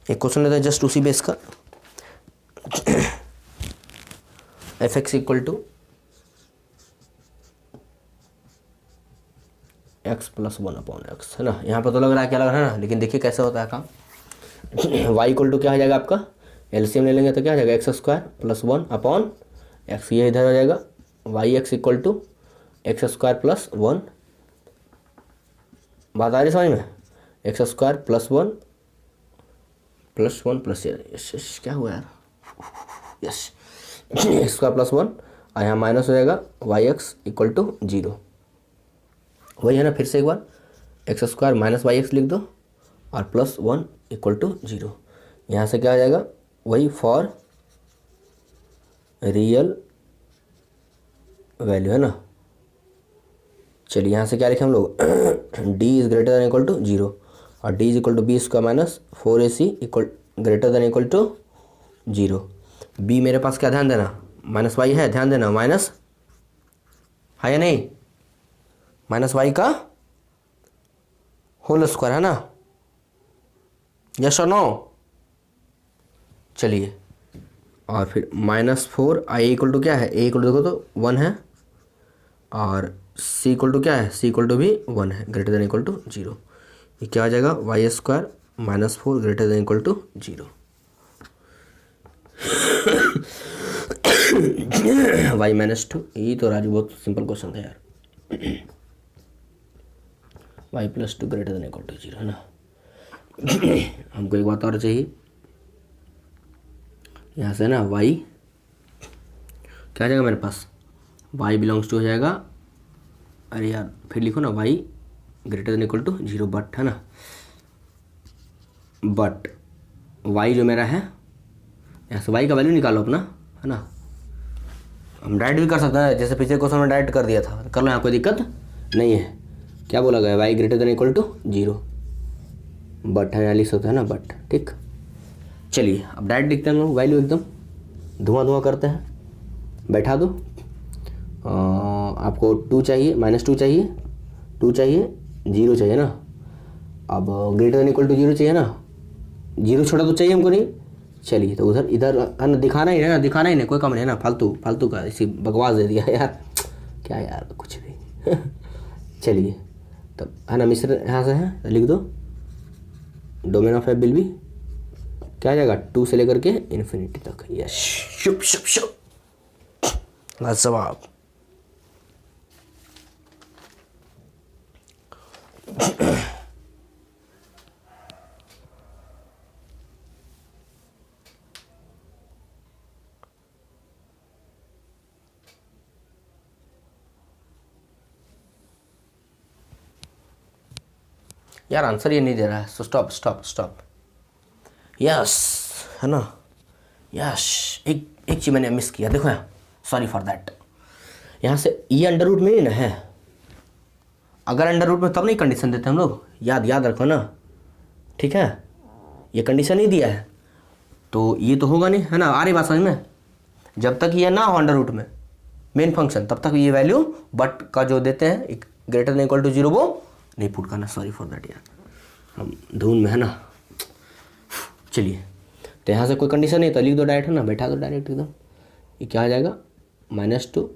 एक क्वेश्चन लेते हैं जस्ट उसी बेस का। fx इक्वल टू x+1/x, है ना, यहाँ पर तो लग रहा है क्या लग रहा है ना, लेकिन देखिए कैसे होता है काम। y इक्वल टू क्या हो जाएगा आपका, एलसीएम ले लेंगे तो क्या हो जाएगा, x² + 1/x, ये इधर हो जाएगा, yx इक्वल टू x² + 1, बात आ रही समझ में, x² + 1 +1 यस क्या हुआ यार, यस x² + 1, और यहाँ माइनस हो जाएगा yx इक्वल टू 0, वही है ना, फिर से एक बार x² - yx लिख दो और +1 इक्वल टू 0, यहाँ से क्या आ जाएगा, वही फॉर रियल वैल्यू, है ना। चलिए यहाँ से क्या लिखे हम लोग, d is greater than equal to 0, और d is equal to b² - 4ac equal greater than equal to 0। b मेरे पास क्या, ध्यान देना, -y है, ध्यान देना, माइनस है या नहीं, -y का होल स्क्वायर, है ना, यस और नो। चलिए और फिर -4, i इक्वल टू क्या है, a इक्वल टू देखो तो 1 है, और c इक्वल टू क्या है, c इक्वल टू भी 1 है, ग्रेटर देन इक्वल टू 0। ये क्या आ जाएगा, y² - 4 greater than equal to 0। y -2, ये तो राजू बहुत सिंपल क्वेश्चन था यार। y + 2 greater than equal to 0, है ना। हमको एक बात और चाहिए, यहाँ से ना y क्या आ जाएगा मेरे पास, y बिलोंग्स टू हो जाएगा, अरे यार फिर लिखो ना, y greater than equal to 0 but, है ना, बट y जो मेरा है, यहाँ से y का वैल्यू निकालो अपना, है ना, हम डायरेक्ट भी कर सकते हैं, जैसे पिछले क्वेश्चन में डायरेक्ट कर दिया था, कर लो, यहाँ कोई दिक्कत नहीं है। क्या बोला गया, y greater than equal to 0 but है, यहाँ लिख सकते हैं ना बट, ठीक। चलिए अब डायरेक्ट लिखते हैं हम लोग वैल्यू, एकदम धुआं करते हैं, बैठा दो। आपको 2 चाहिए, -2 चाहिए, 2 चाहिए, 0 चाहिए ना, अब ग्रेटर देन इक्वल टू 0 चाहिए ना, 0 छोड़ा तो चाहिए हमको नहीं। चलिए तो उधर इधर है ना, दिखाना ही है ना, दिखाना ही नहीं, कोई काम नहीं है ना, फालतू का इसी बकवास दे दिया यार, क्या यार कुछ भी। चलिए तब है ना, मिश्र यहाँ से है तो लिख दो, domain of F will be क्या आ जाएगा, 2 से लेकर के इन्फिनिटी तक, यस शुभ शुभ शुभ, लाजवाब। यार आंसर ये नहीं दे रहा है, so stop stop stop. Yes, है ना, यस। एक चीज़ मैंने मिस किया, देखो यहाँ, सॉरी फॉर दैट। यहाँ से ये अंडर रूट में ही ना है, अगर अंडर रूट में तब नहीं कंडीशन देते हम लोग, याद रखो ना, ठीक है। ये कंडीशन नहीं दिया है तो ये तो होगा नहीं, है ना। आ रही बात समझ में? जब तक ये ना हो अंडर रूट में मेन फंक्शन, तब तक ये वैल्यू बट का जो देते हैं ग्रेटर देन इक्वल टू 0 वो नहीं पुट करना। सॉरी फॉर दैट यार, हम धुन में है ना। चलिए, तो यहाँ से कोई कंडीशन नहीं तो लिख दो डायरेक्ट, है ना, बैठा दो डायरेक्ट एकदम। ये क्या आ जाएगा, -2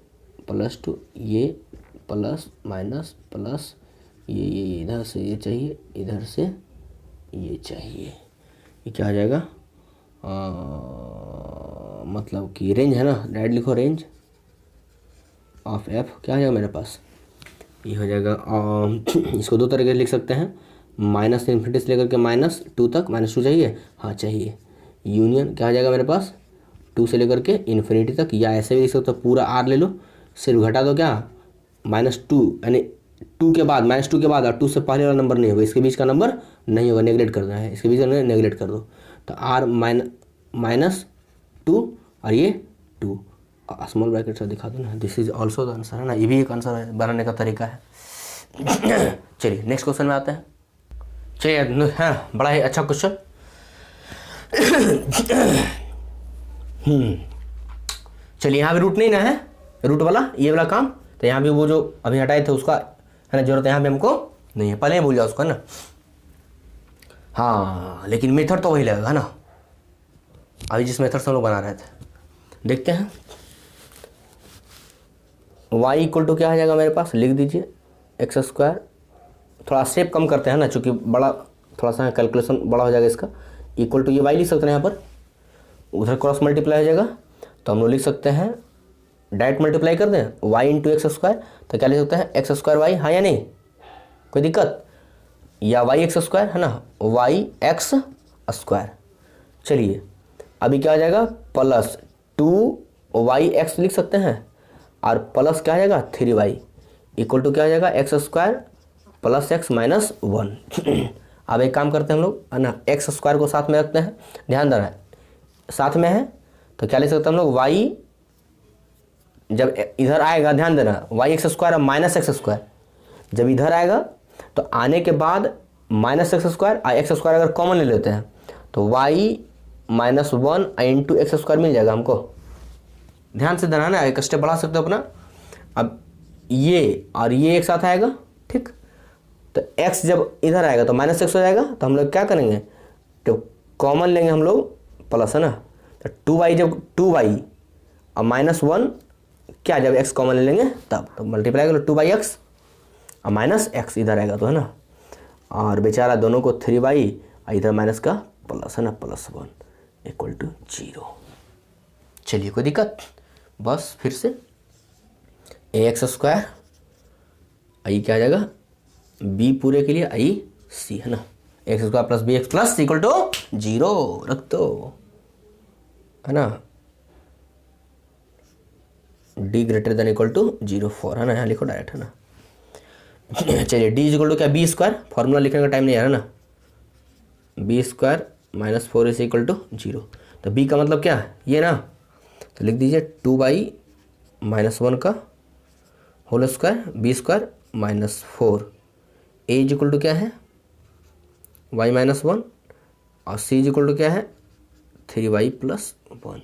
+2, ये प्लस माइनस प्लस ये इधर से ये चाहिए, इधर से ये चाहिए। ये क्या आ जाएगा, मतलब कि रेंज है ना, डायरेक्ट लिखो रेंज ऑफ एफ। क्या आ जाएगा मेरे पास, ये हो जाएगा। इसको दो तरीके से लिख सकते हैं, -∞ से लेकर के -2 तक। -2 चाहिए, हाँ चाहिए। यूनियन क्या आ जाएगा मेरे पास, 2 से लेकर के इन्फिनिटी तक, या ऐसे भी लिख सकते हो, पूरा आर ले लो, सिर्फ घटा दो क्या, -2 यानी 2 के बाद, -2 के बाद और 2 से पहले वाला नंबर नहीं होगा, इसके बीच का नंबर नहीं होगा, नेगलेक्ट कर देना है, इसके बीच का नेगलेक्ट कर दो। तो आर -2 और ये 2, स्मॉल ब्रैकेट से दिखा दो ना, this is also the answer, है ना। ये भी एक आंसर है, बनाने का तरीका है। चलिए नेक्स्ट क्वेश्चन में आते हैं। चलिए, हाँ, बड़ा ही अच्छा क्वेश्चन। चलिए, यहाँ भी रूट नहीं ना है, रूट वाला ये वाला काम, तो यहाँ भी वो जो अभी हटाए थे उसका, है ना, जरूरत यहाँ पे हमको नहीं है, पहले ही भूल जाओ उसको, है ना। हाँ, लेकिन मेथड तो वही लगेगा ना, अभी जिस मेथड से हम लोग बना रहे थे। देखते हैं, y इक्वल टू क्या आ जाएगा मेरे पास, लिख दीजिए x²। थोड़ा स्टेप कम करते हैं ना, चूँकि बड़ा थोड़ा सा कैलकुलेशन बड़ा हो जाएगा इसका। इक्वल टू ये y लिख सकते हैं यहाँ पर, उधर क्रॉस मल्टीप्लाई हो जाएगा, तो हम लोग लिख सकते हैं डायरेक्ट मल्टीप्लाई कर दें y × x², तो क्या लिख सकते हैं x²y, हाँ या नहीं, कोई दिक्कत, या yx², है ना, yx²। चलिए, अभी क्या आ जाएगा, +2yx लिख सकते हैं, और प्लस क्या आ जाएगा 3y इक्वल टू क्या आ जाएगा x² + x - 1। अब एक काम करते हैं हम लोग, है ना, x² को साथ में रखते हैं, ध्यान देना है साथ में है, तो क्या लिख सकते हैं हम लोग, y जब इधर आएगा, ध्यान देना, yx² -x², जब इधर आएगा तो आने के बाद -x² और x² अगर कॉमन ले लेते हैं तो y -1 × x² मिल जाएगा हमको। ध्यान से देना ना, एक स्टेप बढ़ा सकते हो अपना। अब ये और ये एक साथ आएगा, ठीक, तो x जब इधर आएगा तो -x हो जाएगा, तो हम लोग क्या करेंगे, तो कॉमन लेंगे हम लोग प्लस, है ना, तो 2y जब 2y और -1 क्या, जब x कॉमन ले लेंगे तब, तो मल्टीप्लाई करो 2x और -x इधर आएगा, तो है ना, और बेचारा दोनों को 3y और इधर माइनस का प्लस, है ना, +1 = 0। चलिए, कोई दिक्कत, बस फिर से ax², आई क्या आ जाएगा, b पूरे के लिए आई c, है ना, x² + bx + = 0 रख दो, है ना, d > = 0 4, है ना, यहाँ लिखो डायरेक्ट, है ना। चलिए, d = क्या, b², फॉर्मूला लिखने का टाइम नहीं है ना, b² - 4 = 0। तो b का मतलब क्या है, ये ना, तो लिख दीजिए 2y - 1 का होल स्क्वायर, b² - 4, a = क्या है, y - 1, और c = क्या है, 3y + 1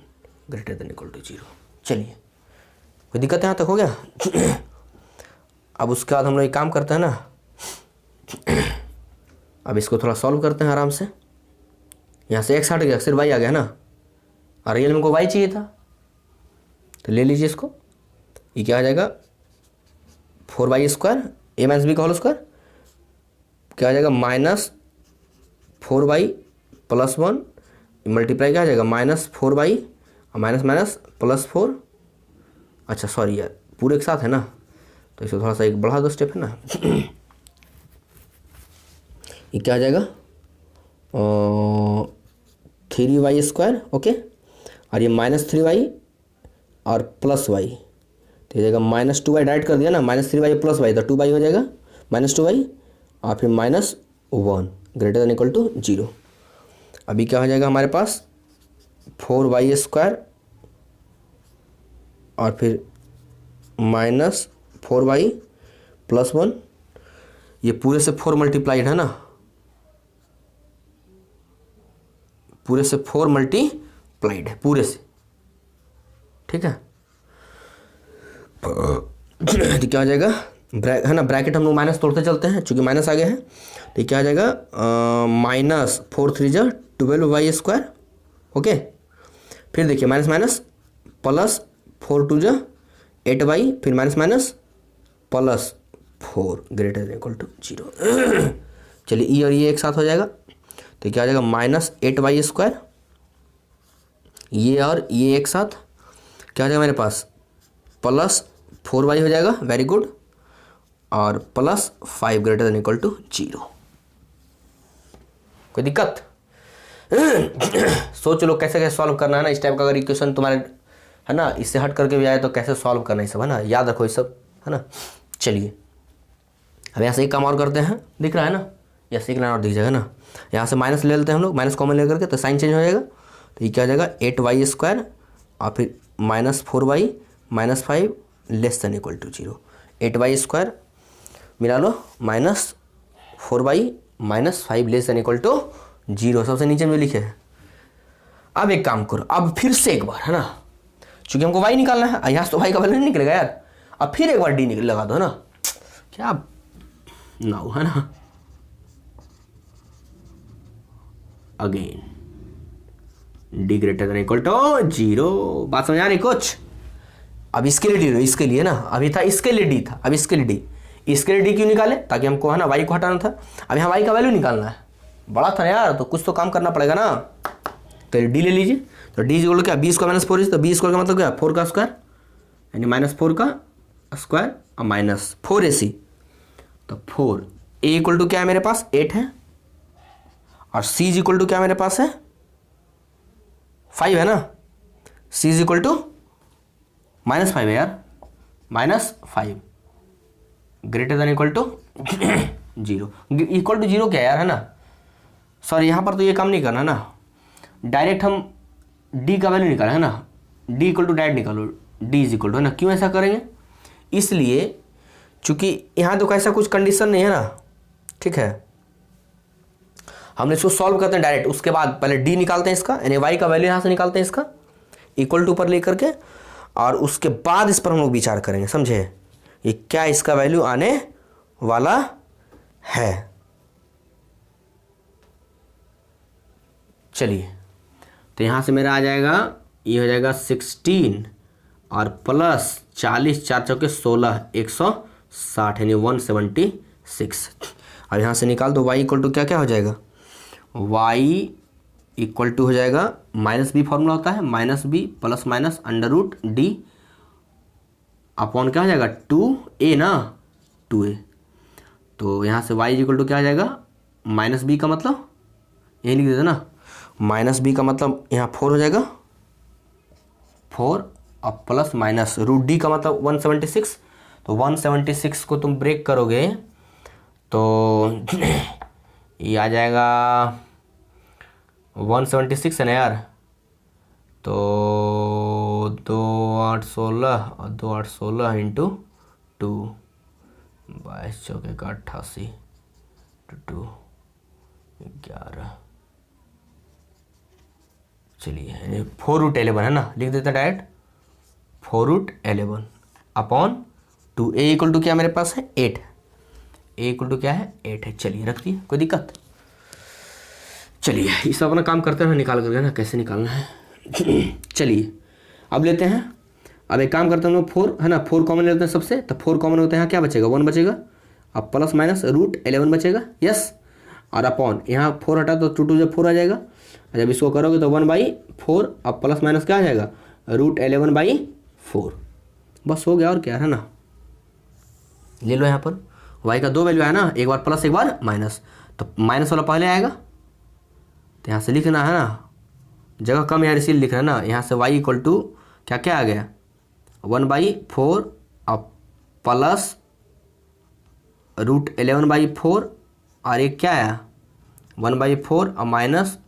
> 0। चलिए, कोई दिक्कत यहाँ तक हो गया। अब उसके बाद हम लोग एक काम करते हैं ना, अब इसको थोड़ा सॉल्व करते हैं आराम से। यहाँ से x हट गया, सिर्फ y आ गया ना, और रियल में को y चाहिए था, तो ले लीजिए इसको। ये क्या आ जाएगा, 4y² a - b का होल स्क्वायर, क्या आ जाएगा, -4y + 1 मल्टीप्लाई क्या आ जाएगा, -4y और माइनस +4। अच्छा सॉरी यार, पूरे एक साथ है ना, तो इसको थोड़ा सा एक बढ़ा दो स्टेप, है ना। ये क्या आ जाएगा, 3y², ओके, और ये -3y और +y, तो ये जाएगा -2y, डायरेक्ट कर दिया ना, -3y + y, तो 2y हो जाएगा, -2y और फिर 1 ग्रेटर देन इक्वल टू 0। अभी क्या हो जाएगा हमारे पास 4y² और फिर -4y + 1, ये पूरे से 4 मल्टीप्लाइड है ना, पूरे से 4 मल्टीप्लाइड है पूरे से, ठीक है। तो क्या हो जाएगा है ना, ब्रैकेट हम लोग माइनस तोड़ते चलते हैं चूंकि माइनस आ गया है। तो क्या हो जाएगा -4 3 जा 12y²। ओके, फिर देखिए माइनस माइनस प्लस 4 2 जा 8y, फिर minus minus plus 4 greater than equal to 0। चलिए ये और ये एक साथ हो जाएगा, तो क्या हो जाएगा -8y², ये और ये एक साथ क्या हो जाएगा मेरे पास +4y हो जाएगा, वेरी गुड, और +5 ग्रेटर देन इक्वल टू 0। कोई दिक्कत? सोच लो कैसे कैसे सॉल्व करना है ना, इस टाइप का अगर इक्वेशन तुम्हारे है ना इससे हट करके भी आए तो कैसे सॉल्व करना है सब, है ना, याद रखो ये सब, है ना। चलिए अब यहाँ से एक काम और करते हैं, दिख रहा है ना, या एक लाइन और दिख जाएगा ना, यहाँ से माइनस ले लेते हैं हम लोग, माइनस कॉमन लेकर के, तो साइन चेंज हो जाएगा। तो ये क्या हो जाएगा 8y² और फिर -4y -5 less than equal to 0। 8y² मिला लो -4y -5 less than equal to 0, सबसे नीचे में लिखे है। अब एक काम करो, अब फिर से एक बार, है ना, चूंकि हमको y निकालना है, यहाँ से तो y का वैल्यू नहीं निकलेगा यार, अब फिर एक बार d लगा दो, है ना, क्या नाउ, है ना, again d greater than equal to 0। बात समझ आ रही कुछ? अब इसके लिए डी, इसके लिए ना, अभी था इसके लिए डी था, अब इसके लिए डी, इसके लिए डी क्यों निकाले? ताकि हमको है ना y को हटाना था, अब यहाँ y का वैल्यू निकालना है, बड़ा था ना यार, तो कुछ तो काम करना पड़ेगा ना। तो डी ले लीजिए, तो डी इक्वल टू क्या, b² -4, तो b² का मतलब क्या, 4 का स्क्वायर, यानी -4 का स्क्वायर और -4ac, तो 4 a इक्वल टू क्या है मेरे पास 8 है, और c इक्वल टू क्या मेरे पास है 5 है ना, c इक्वल टू -5 है यार, -5 greater than equal to 0। Equal to 0 क्या यार, है ना, सॉरी यहाँ पर तो ये काम नहीं करना ना, डायरेक्ट हम d का वैल्यू निकाला है ना, d इक्वल टू डायरेक्ट निकालो, d इज इक्वल टू, है ना। क्यों ऐसा करेंगे? इसलिए चूंकि यहाँ तो ऐसा कुछ कंडीशन नहीं है ना, ठीक है, हमने इसको सॉल्व करते हैं डायरेक्ट, उसके बाद पहले d निकालते हैं इसका, यानी y का वैल्यू यहाँ से निकालते हैं इसका इक्वल टू पर लेकर के, और उसके बाद इस पर हम लोग विचार करेंगे, समझे, ये क्या इसका वैल्यू आने वाला है। चलिए तो यहाँ से मेरा आ जाएगा, ये हो जाएगा 16 और प्लस 40 4 चौके 16 160 यानी 176। अब यहाँ से निकाल दो, y इक्वल टू क्या क्या हो जाएगा, y इक्वल टू हो जाएगा -b फॉर्मूला होता है, -b plus minus √d upon क्या हो जाएगा 2a ना, 2a। तो यहाँ से y इक्वल टू क्या आ जाएगा, -b का मतलब यही लिख देते ना, -b का मतलब यहाँ 4 हो जाएगा, 4 और प्लस माइनस √d का मतलब 176। तो 176 को तुम ब्रेक करोगे तो ये आ जाएगा 176 है ना यार, तो 2 8 16 और 2 8 16 इंटू 2 22 चौके का 88 2 11। चलिए 4√11 है ना, लिख देते हैं direct 4√11 upon 2। a equal to क्या मेरे पास है 8, a इक्वल टू क्या है 8 है। चलिए रख दिए, कोई दिक्कत? चलिए इस अपना काम करते हैं, निकाल करके ना कैसे निकालना है। चलिए अब लेते हैं, अब एक काम करते हैं हम लोग 4 है ना, 4 कॉमन लेते हैं सबसे, तो 4 कॉमन होते हैं, यहाँ क्या बचेगा 1 बचेगा, अब प्लस माइनस √11 बचेगा, यस, और अपॉन यहाँ 4 हटा तो 2 2 जब 4 आ जाएगा, जब इसको करोगे तो 1/4, अब प्लस माइनस क्या आ जाएगा √11/4, बस हो गया और क्या है ना। ले लो यहाँ पर y का 2 वैल्यू है ना, एक बार प्लस एक बार माइनस, तो माइनस वाला पहले आएगा, तो यहाँ से लिखना है ना, जगह कम यार इसीलिए लिख रहा है ना। यहाँ से y इक्वल टू क्या क्या आ गया 1/4 अब प्लस √11/4 और एक क्या आया 1/4 और माइनस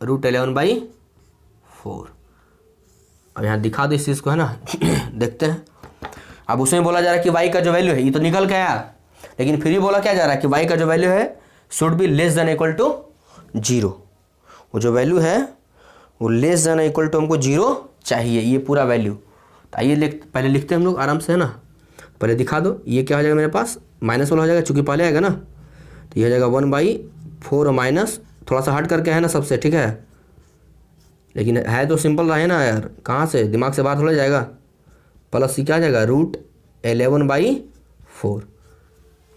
√11/4। अब यहाँ दिखा दो इस चीज़ को, है ना। देखते हैं। अब उसमें बोला जा रहा है कि y का जो वैल्यू है ये तो निकल के आया, लेकिन फिर भी बोला क्या जा रहा है कि y का जो वैल्यू है should be less than equal to 0। वो जो वैल्यू है वो लेस देन इक्वल टू हमको 0 चाहिए, ये पूरा वैल्यू। तो आइए पहले लिखते हैं हम लोग आराम से, है ना। पहले दिखा दो ये क्या हो जाएगा मेरे पास, माइनस वाला हो जाएगा चूंकि पहले आएगा ना, तो ये हो जाएगा 1/4 माइनस थोड़ा सा हट करके है ना सबसे, ठीक है। लेकिन है तो सिंपल रहे ना यार, कहाँ से दिमाग से बाहर थोड़ा जाएगा। प्लस सी क्या आ जाएगा √11/4,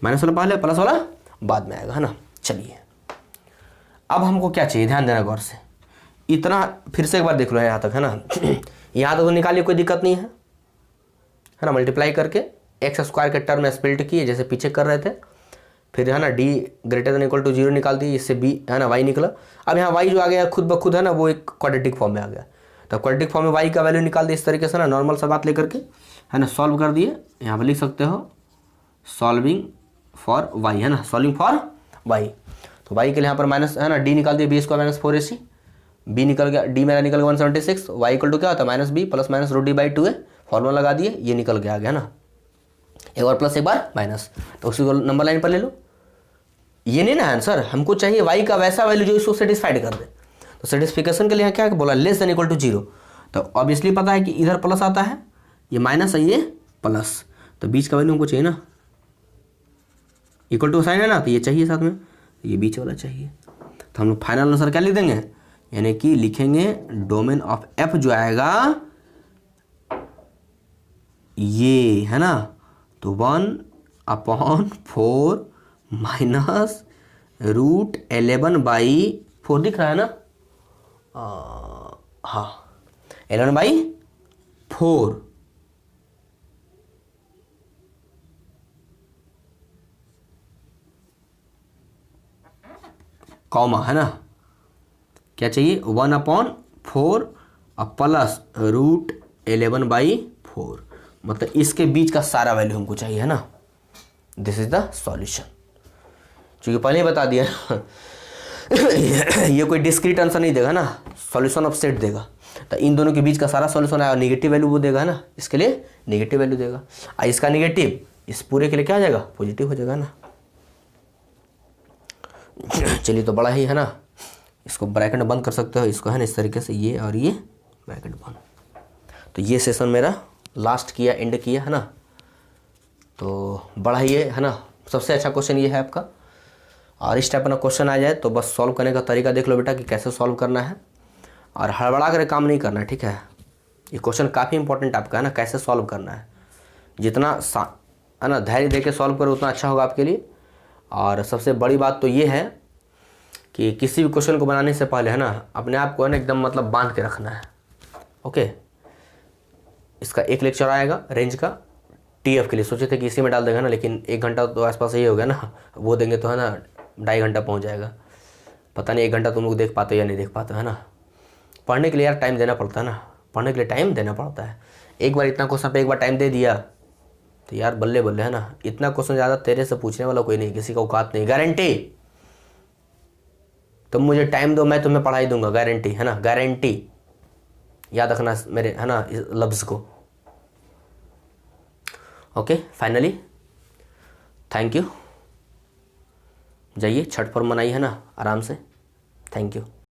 माइनस वाला पहले प्लस वाला बाद में आएगा, है ना। चलिए अब हमको क्या चाहिए, ध्यान देना गौर से। इतना फिर से एक बार देख लो यहाँ तक, है ना। यहाँ तक तो निकालिए, कोई दिक्कत नहीं है ना। मल्टीप्लाई करके x² के टर्म में स्प्लिट किए जैसे पीछे कर रहे थे, फिर है ना d > 0 निकाल दिए, इससे b है ना y निकला। अब यहाँ y जो आ गया खुद ब खुद, है ना, वो एक क्वाड्रेटिक फॉर्म में आ गया। तो क्वाड्रेटिक फॉर्म में y का वैल्यू निकाल दिए इस तरीके से ना, नॉर्मल सा बात लेकर के, है ना, सॉल्व कर दिए। यहाँ पर लिख सकते हो सॉल्विंग फॉर y, है ना, सॉल्विंग फॉर y। तो y के लिए यहाँ पर माइनस, है ना, d निकाल दिए b² - 4ac, b निकल गया, d मेरा निकल गया 176, y = क्या होता है -b plus minus √d/2a, formula लगा दिए, ये निकल के आ गया ना। एक बार प्लस एक बार माइनस, तो उसी को नंबर लाइन पर ले लो। ये नहीं ना आंसर, हमको चाहिए y का वैसा वैल्यू जो इसको सेटिस्फाइड कर दे। तो सेटिस्फिकेशन के लिए क्या बोला, लेस देन इक्वल टू 0। तो ऑब्वियसली पता है कि इधर प्लस आता है, ये माइनस है, ये प्लस, तो बीच का वैल्यू हमको चाहिए ना, इक्वल टू साइन है ना, तो ये चाहिए साथ में, ये बीच वाला चाहिए। तो हम लोग फाइनल आंसर क्या लिख देंगे, यानी कि लिखेंगे डोमेन ऑफ f जो आएगा ये, है ना, तो 1/4 माइनस √11/4 दिख रहा है ना, हाँ 11/4, कॉमा, है ना, क्या चाहिए 1/4 प्लस √11/4, मतलब इसके बीच का सारा वैल्यू हमको चाहिए, है ना। This is the solution. क्योंकि पहले ही बता दिया ये कोई डिस्क्रीट आंसर नहीं देगा ना, सॉल्यूशन ऑफ सेट देगा। तो इन दोनों के बीच का सारा सॉल्यूशन आया, नेगेटिव वैल्यू वो देगा ना, इसके लिए नेगेटिव वैल्यू देगा, और इसका नेगेटिव इस पूरे के लिए क्या आ जाएगा, पॉजिटिव हो जाएगा ना। चलिए तो बड़ा ही, है ना, इसको ब्रैकेट बंद कर सकते हो इसको, है ना, इस तरीके से, ये और ये ब्रैकेट बंद। तो ये सेशन मेरा लास्ट किया, एंड किया, है ना। तो बड़ा ही है ना, सबसे अच्छा क्वेश्चन ये है आपका। और इस टाइप का क्वेश्चन आ जाए तो बस सॉल्व करने का तरीका देख लो बेटा कि कैसे सॉल्व करना है, और हड़बड़ा कर काम नहीं करना है, ठीक है। ये क्वेश्चन काफ़ी इंपॉर्टेंट आपका, है ना, कैसे सॉल्व करना है। जितना है ना धैर्य दे के सॉल्व करो उतना अच्छा होगा आपके लिए। और सबसे बड़ी बात तो ये है कि किसी भी क्वेश्चन को बनाने से पहले, है ना, अपने आप को है ना एकदम मतलब बांध के रखना है। ओके, इसका एक लेक्चर आएगा रेंज का, TF के लिए सोचे थे कि इसी में डाल देगा ना, लेकिन 1 घंटा तो आसपास ही हो गया ना, वो देंगे तो है ना 2.5 घंटा पहुंच जाएगा। पता नहीं 1 घंटा तुम लोग देख पाते हो या नहीं देख पाते, है ना। पढ़ने के लिए यार टाइम देना पड़ता है ना, पढ़ने के लिए टाइम देना पड़ता है। एक बार इतना क्वेश्चन पे एक बार टाइम दे दिया तो यार बल्ले बल्ले, है ना। इतना क्वेश्चन ज़्यादा तेरे से पूछने वाला कोई नहीं, किसी का औकात नहीं, गारंटी। तुम मुझे टाइम दो, मैं तुम्हें पढ़ाई दूंगा, गारंटी, है ना, गारंटी। याद रखना मेरे, है ना, इस लफ्ज़ को। Okay, finally thank you. जाइए छठ पर्व मनाइए, है ना, आराम से। Thank you.